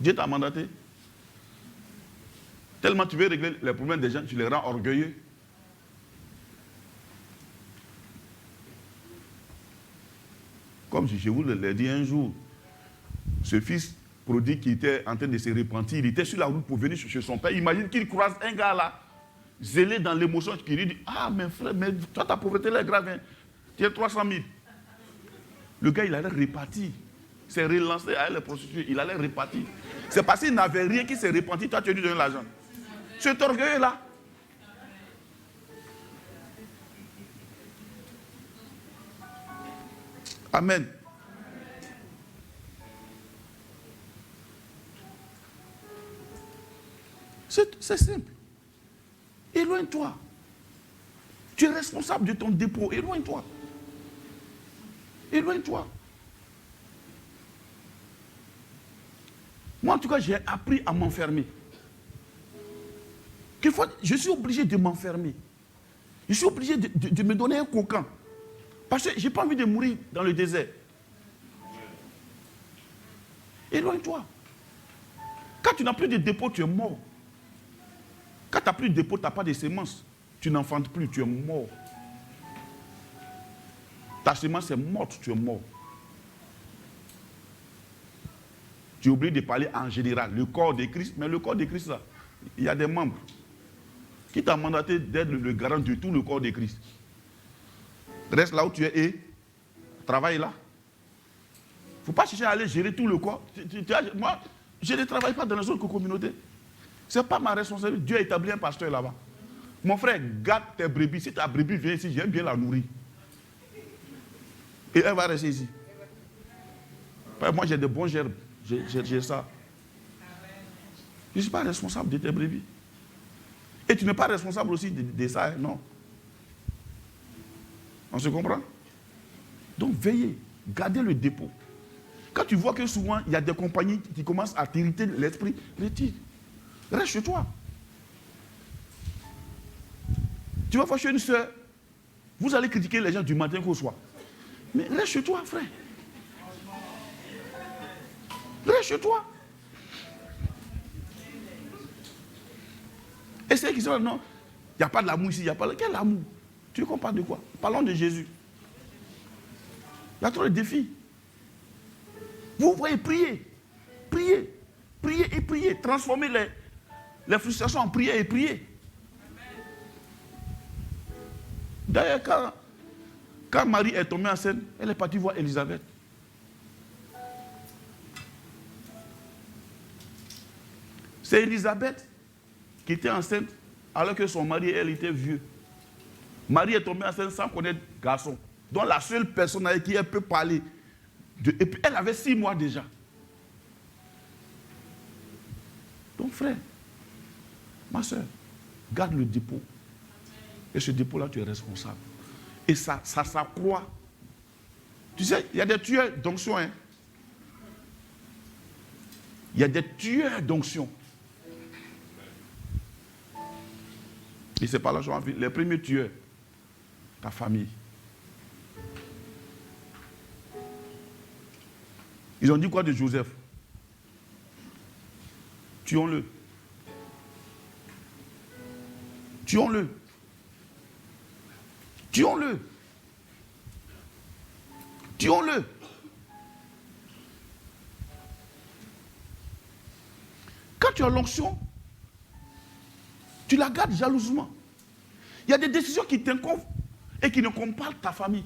Dieu t'a mandaté. Tellement tu veux régler les problèmes des gens, tu les rends orgueilleux. Comme je vous l'ai dit un jour, ce fils prodigue qui était en train de se repentir, il était sur la route pour venir chez son père. Imagine qu'il croise un gars là, zélé dans l'émotion, qui lui dit, ah mais frère, mais toi ta pauvreté là est grave, hein. Tu as 300 000. Le gars il allait repartir, s'est relancé à les prostituées, il allait repartir. C'est parce qu'il n'avait rien qui s'est repenti, toi tu as dû donner l'argent. Cet orgueil là. Amen. C'est simple. Éloigne-toi. Tu es responsable de ton dépôt. Éloigne-toi. Éloigne-toi. Moi, en tout cas, j'ai appris à m'enfermer. Je suis obligé de m'enfermer. Je suis obligé de me donner un cocon. Parce que je n'ai pas envie de mourir dans le désert. Éloigne-toi. Quand tu n'as plus de dépôt, tu es mort. Quand tu n'as plus de dépôt, tu n'as pas de semences. Tu n'enfantes plus, tu es mort. Ta semence est morte, tu es mort. Tu oublies de parler en général. Le corps de Christ, mais le corps de Christ, là, il y a des membres. Qui t'a mandaté d'être le garant de tout le corps de Christ? Reste là où tu es et travaille là. Il ne faut pas chercher à aller gérer tout le corps. Moi, je ne travaille pas dans les autres communautés. Ce n'est pas ma responsabilité. Dieu a établi un pasteur là-bas. Mon frère, garde tes brebis. Si ta brebis vient ici, j'aime bien la nourrir. Et elle va rester ici. Moi, j'ai de bons gerbes. J'ai ça. Je ne suis pas responsable de tes brebis. Et tu n'es pas responsable aussi de ça, non. On se comprend? Donc veillez, gardez le dépôt. Quand tu vois que souvent il y a des compagnies qui commencent à t'irriter l'esprit, retire. Reste chez toi. Tu vas voir chez une soeur, vous allez critiquer les gens du matin qu'au soir. Mais reste chez toi, frère. Reste chez toi. Et c'est qui sont non, il n'y a pas de l'amour ici, il n'y a pas de... Quel amour? Tu veux qu'on parle de quoi? Parlons de Jésus. Il y a trop de défis. Vous voyez, prier. Prier. Prier et prier. Transformer les frustrations en prière et prier. D'ailleurs, quand Marie est tombée enceinte, elle est partie voir Élisabeth. C'est Élisabeth qui était enceinte alors que son mari, elle, était vieux. Marie est tombée enceinte sans connaître garçon. Donc la seule personne avec qui elle peut parler. Et puis elle avait 6 mois déjà. Donc frère, ma soeur, garde le dépôt. Et ce dépôt-là, tu es responsable. Et ça s'accroît. Tu sais, il y a des tueurs d'onction. Hein? Il y a des tueurs d'onction. Et c'est par là que j'ai envie. Les premiers tueurs, ta famille. Ils ont dit quoi de Joseph? Tuons-le. Tuons-le. Tuons-le. Tuons-le. Quand tu as l'onction, tu la gardes jalousement. Il y a des décisions qui t'incombent et qui ne incombent pas ta famille.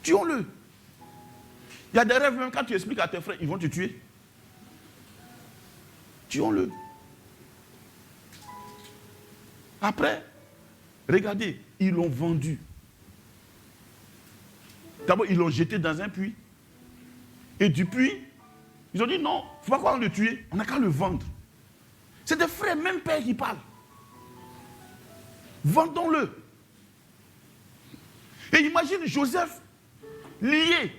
Tuons-le. Il y a des rêves, même quand tu expliques à tes frères, ils vont te tuer. Tuons-le. Après, regardez, ils l'ont vendu. D'abord, ils l'ont jeté dans un puits. Et du puits, ils ont dit non, il ne faut pas qu'on le tuer, on n'a qu'à le vendre. C'est des frères, même père qui parlent. Vendons-le. Et imagine Joseph lié,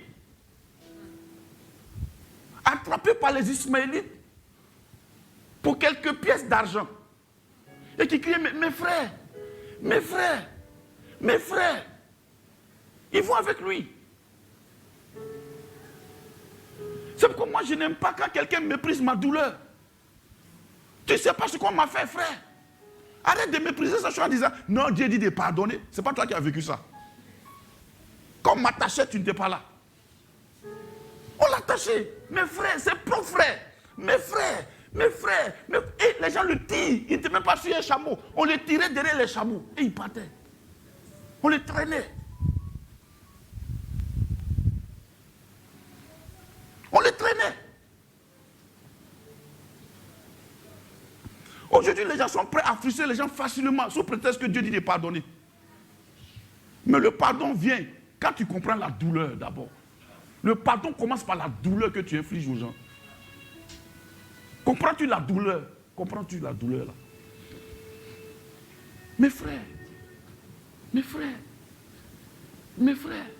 attrapé par les Ismaélites pour quelques pièces d'argent. Et qui criait, mes frères, mes frères, mes frères, ils vont avec lui. C'est pourquoi moi je n'aime pas quand quelqu'un méprise ma douleur. Tu ne sais pas ce qu'on m'a fait, frère. Arrête de mépriser ça en disant, non, Dieu dit de pardonner. Ce n'est pas toi qui as vécu ça. Quand on m'attachait, tu n'étais pas là. On l'attachait. Mes frères, ses propres frères. Mes frères, mes frères. Et les gens le tirent. Ils n'étaient même pas sur un chameau. On les tirait derrière les chameaux. Et ils partaient. On les traînait. On les traînait. Aujourd'hui, les gens sont prêts à frustrer les gens facilement, sous prétexte que Dieu dit de pardonner. Mais le pardon vient quand tu comprends la douleur d'abord. Le pardon commence par la douleur que tu infliges aux gens. Comprends-tu la douleur? Comprends-tu la douleur là? Mes frères, mes frères, mes frères,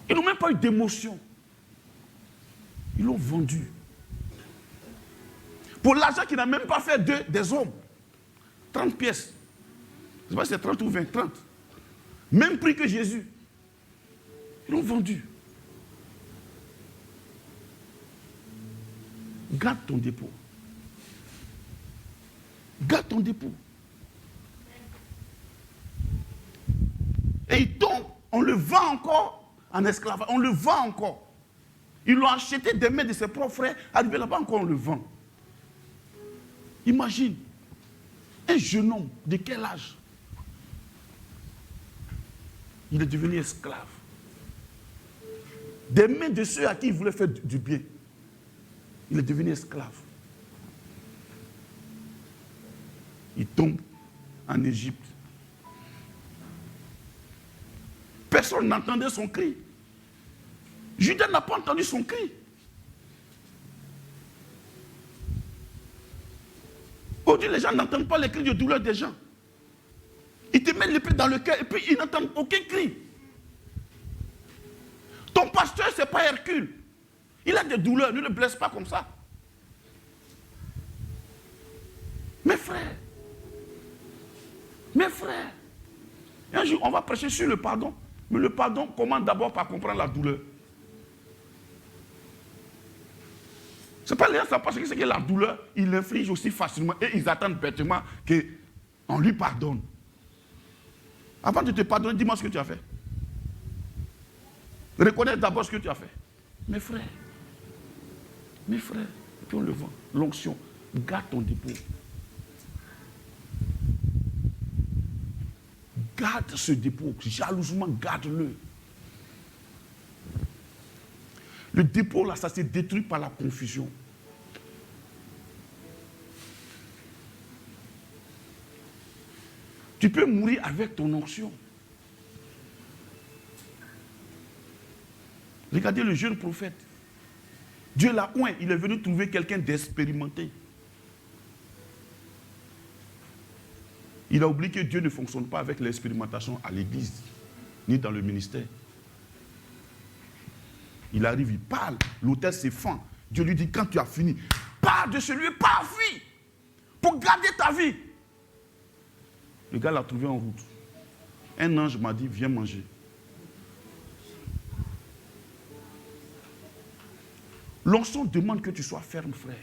ils n'ont même pas eu d'émotion. Ils l'ont vendu. Pour l'argent qui n'a même pas fait des hommes. 30 pièces. Je ne sais pas si c'est 30 ou 20, 30. Même prix que Jésus. Ils l'ont vendu. Garde ton dépôt. Garde ton dépôt. Et il tombe, on le vend encore en esclavage. On le vend encore. Ils l'ont acheté des mains de ses propres frères. Arrivé là-bas encore, on le vend. Imagine, un jeune homme, de quel âge? Il est devenu esclave. Des mains de ceux à qui il voulait faire du bien. Il est devenu esclave. Il tombe en Égypte. Personne n'entendait son cri. Judas n'a pas entendu son cri. Aujourd'hui, les gens n'entendent pas les cris de douleur des gens. Ils te mettent l'épée dans le cœur et puis ils n'entendent aucun cri. Ton pasteur, ce n'est pas Hercule. Il a des douleurs, ne le blesse pas comme ça. Mes frères, un jour, on va prêcher sur le pardon. Mais le pardon commence d'abord par comprendre la douleur. Ce n'est pas les gens parce que c'est que la douleur, ils l'infligent aussi facilement et ils attendent bêtement qu'on lui pardonne. Avant de te pardonner, dis-moi ce que tu as fait. Reconnais d'abord ce que tu as fait. Mes frères, et puis on le voit. L'onction, garde ton dépôt. Garde ce dépôt, jalousement garde-le. Le dépôt là, ça s'est détruit par la confusion. Tu peux mourir avec ton onction. Regardez le jeune prophète. Dieu l'a oint, il est venu trouver quelqu'un d'expérimenté. Il a oublié que Dieu ne fonctionne pas avec l'expérimentation à l'église, ni dans le ministère. Il arrive, il parle, l'autel s'est fend. Dieu lui dit, quand tu as fini, pars de celui, pars, fuis, pour garder ta vie. Le gars l'a trouvé en route. Un ange m'a dit, viens manger. L'onction demande que tu sois ferme, frère.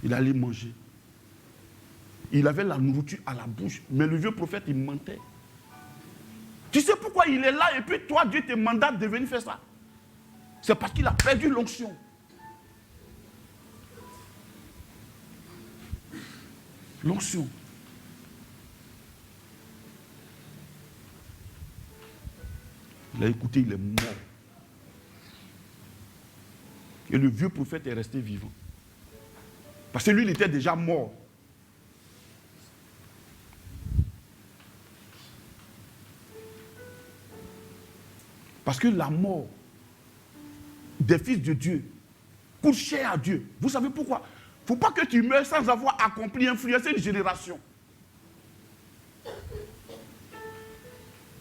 Il allait manger. Il avait la nourriture à la bouche. Mais le vieux prophète, il mentait. Tu sais pourquoi il est là et puis toi, Dieu te mandate de venir faire ça? C'est parce qu'il a perdu l'onction. L'onction. Il a écouté, il est mort. Et le vieux prophète est resté vivant. Parce que lui, il était déjà mort. Parce que la mort des fils de Dieu coûte cher à Dieu. Vous savez pourquoi? Il ne faut pas que tu meurs sans avoir accompli, influencé une génération.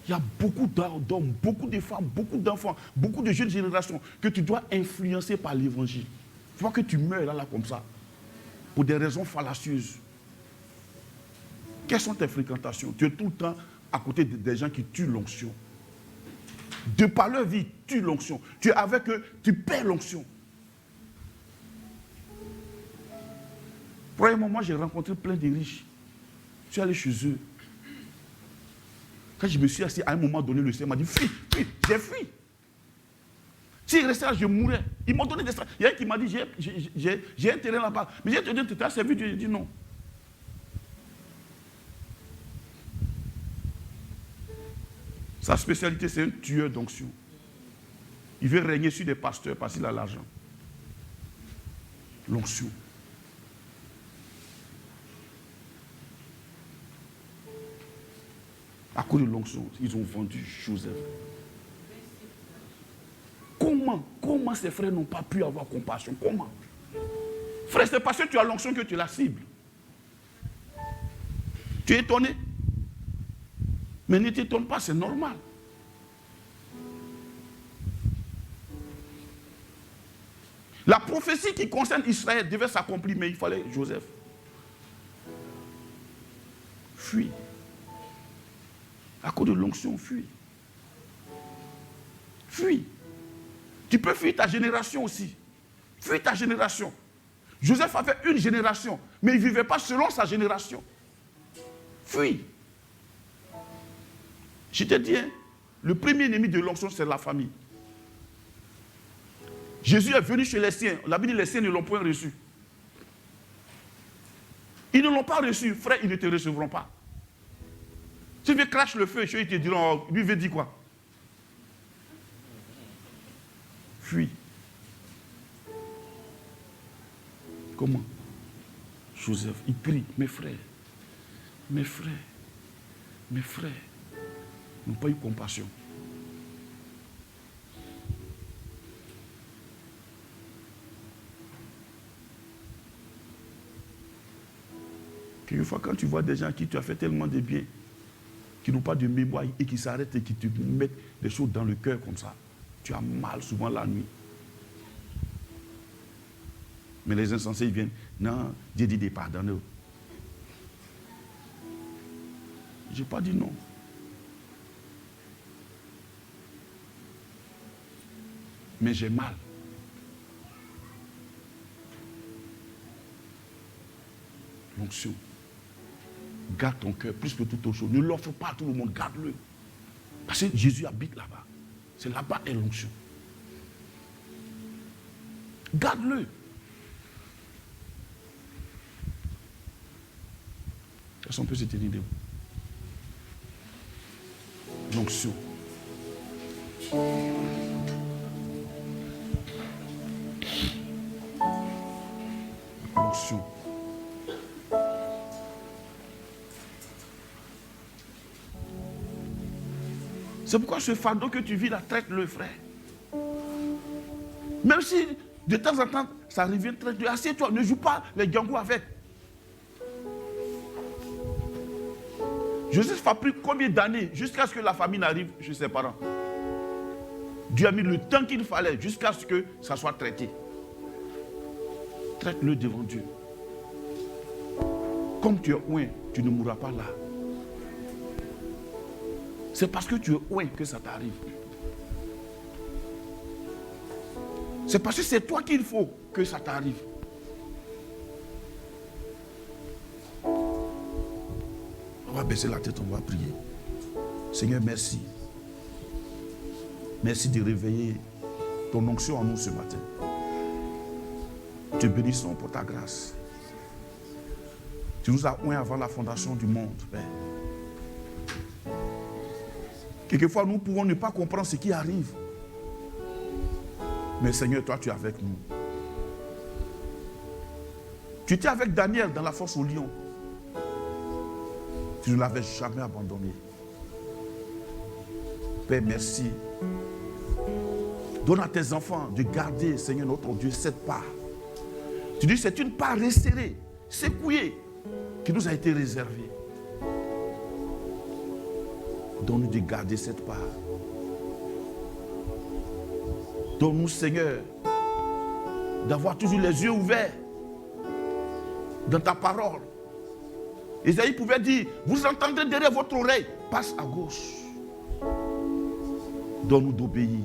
Il y a beaucoup d'hommes, beaucoup de femmes, beaucoup d'enfants, beaucoup de jeunes générations que tu dois influencer par l'évangile. Il ne faut pas que tu meurs là comme ça, pour des raisons fallacieuses. Quelles sont tes fréquentations? Tu es tout le temps à côté des gens qui tuent l'onction. De par leur vie, tuent l'onction. Tu es avec eux, tu perds l'onction. Premièrement, moi j'ai rencontré plein de riches. Je suis allé chez eux. Quand je me suis assis, à un moment donné, le Seigneur m'a dit, fuis, fuis, j'ai fui. S'il restait là, je mourrais. Ils m'ont donné des stratégies. Il y a un qui m'a dit, j'ai un terrain là-bas. Mais j'ai dit, tu t'as servi Dieu. J'ai dit non. Sa spécialité, c'est un tueur d'onction. Il veut régner sur des pasteurs parce qu'il a l'argent. L'onction. À cause de l'onction, ils ont vendu Joseph. Comment ces frères n'ont pas pu avoir compassion? Comment? Frère, c'est parce que tu as l'onction que tu la cibles. Tu es étonné? Mais ne t'étonne pas, c'est normal. La prophétie qui concerne Israël devait s'accomplir, mais il fallait Joseph. Fuis. À cause de l'onction, fuis. Fuis. Tu peux fuir ta génération aussi. Fuis ta génération. Joseph avait une génération, mais il ne vivait pas selon sa génération. Fuis. Je te dis, hein, le premier ennemi de l'onction, c'est la famille. Jésus est venu chez les siens. La Bible dit les siens ne l'ont point reçu. Ils ne l'ont pas reçu. Frère, ils ne te recevront pas. Si tu craches le feu, ils te diront, oh, lui veut dire quoi? Fuis. Comment? Joseph, il prie, mes frères n'ont pas eu compassion. Quelquefois, quand tu vois des gens à qui tu as fait tellement de bien, qui n'ont pas de mémoire et qui s'arrêtent et qui te mettent des choses dans le cœur comme ça, tu as mal souvent la nuit. Mais les insensés, ils viennent, non, Dieu dit de pardonner. Je n'ai pas dit non. Mais j'ai mal. L'onction. Garde ton cœur plus que toute autre chose. Ne l'offre pas à tout le monde, garde-le. Parce que Jésus habite là-bas. C'est là-bas est l'onction. Garde-le. Est-ce qu'on peut se tenir debout? L'onction. L'onction. C'est pourquoi ce fardeau que tu vis là, traite-le, frère. Même si de temps en temps ça revient, traite-le. Assieds-toi, ne joue pas les gangos avec. Joseph a pris combien d'années jusqu'à ce que la famine arrive chez ses parents? Dieu a mis le temps qu'il fallait jusqu'à ce que ça soit traité. Traite-le devant Dieu. Comme tu es oint, tu ne mourras pas là. C'est parce que tu es oint que ça t'arrive. C'est parce que c'est toi qu'il faut que ça t'arrive. On va baisser la tête, on va prier. Seigneur, merci. Merci de réveiller ton onction en nous ce matin. Te bénissons pour ta grâce. Tu nous as oints avant la fondation du monde, Père. Quelquefois, nous pouvons ne pas comprendre ce qui arrive. Mais Seigneur, toi, tu es avec nous. Tu étais avec Daniel dans la fosse au lion. Tu ne l'avais jamais abandonné. Père, merci. Donne à tes enfants de garder, Seigneur notre Dieu, cette part. Tu dis, c'est une part resserrée, secouée, qui nous a été réservée. Donne-nous de garder cette part. Donne-nous, Seigneur, d'avoir toujours les yeux ouverts dans ta parole. Isaïe pouvait dire, vous entendrez derrière votre oreille, passe à gauche. Donne-nous d'obéir.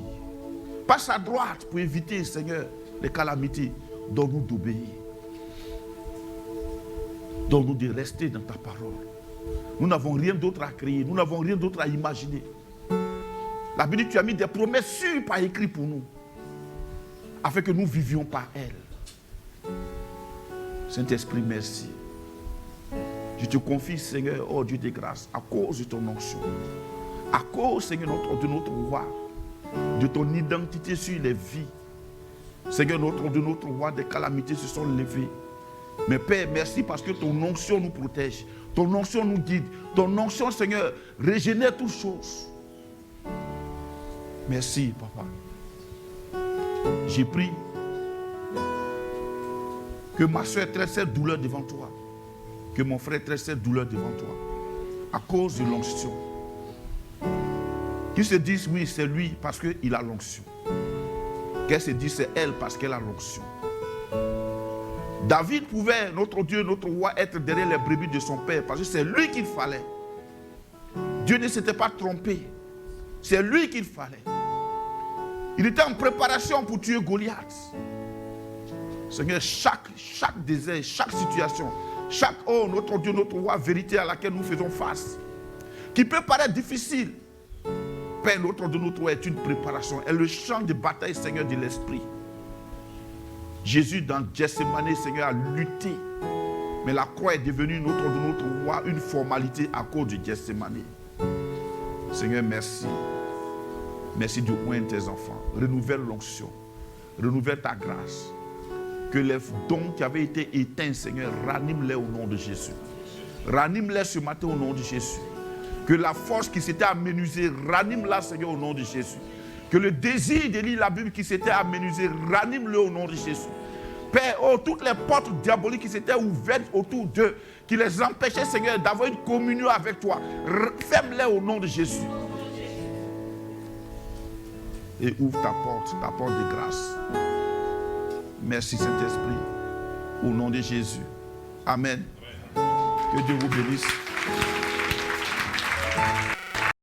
Passe à droite pour éviter, Seigneur, les calamités. Donne-nous d'obéir. Donne-nous de rester dans ta parole. Nous n'avons rien d'autre à créer. Nous n'avons rien d'autre à imaginer. La Bible dit, tu as mis des promesses sûres par écrit pour nous. Afin que nous vivions par elles. Saint-Esprit, merci. Je te confie, Seigneur, oh Dieu de grâce, à cause de ton onction. À cause, Seigneur, de notre roi. De ton identité sur les vies. Seigneur, de notre roi, des calamités se sont levées. Mais Père, merci parce que ton onction nous protège. Ton onction nous guide. Ton onction, Seigneur, régénère toutes choses. Merci, Papa. J'ai pris que ma soeur traite cette douleur devant toi. Que mon frère traite cette douleur devant toi. À cause de l'onction. Qu'ils se disent, oui, c'est lui parce qu'il a l'onction. Qu'elle se dise, c'est elle parce qu'elle a l'onction. David pouvait, notre Dieu, notre roi, être derrière les brebis de son père parce que c'est lui qu'il fallait. Dieu ne s'était pas trompé. C'est lui qu'il fallait. Il était en préparation pour tuer Goliath. Seigneur, chaque désert, chaque situation, chaque, oh, notre Dieu, notre roi, vérité à laquelle nous faisons face, qui peut paraître difficile, Père, notre Dieu, notre roi, est une préparation, est le champ de bataille, Seigneur, de l'esprit. Jésus, dans Gethsemane, Seigneur, a lutté. Mais la croix est devenue notre roi, une formalité à cause de Gethsemane. Seigneur, merci. Merci de oindre tes enfants. Renouvelle l'onction. Renouvelle ta grâce. Que les dons qui avaient été éteints, Seigneur, ranime-les au nom de Jésus. Ranime-les ce matin au nom de Jésus. Que la force qui s'était aménusée, ranime-la, Seigneur, au nom de Jésus. Que le désir de lire la Bible qui s'était aménusé, ranime-le au nom de Jésus. Père, oh, toutes les portes diaboliques qui s'étaient ouvertes autour d'eux, qui les empêchaient, Seigneur, d'avoir une communion avec toi, ferme-les au nom de Jésus. Et ouvre ta porte de grâce. Merci Saint-Esprit, au nom de Jésus. Amen. Que Dieu vous bénisse.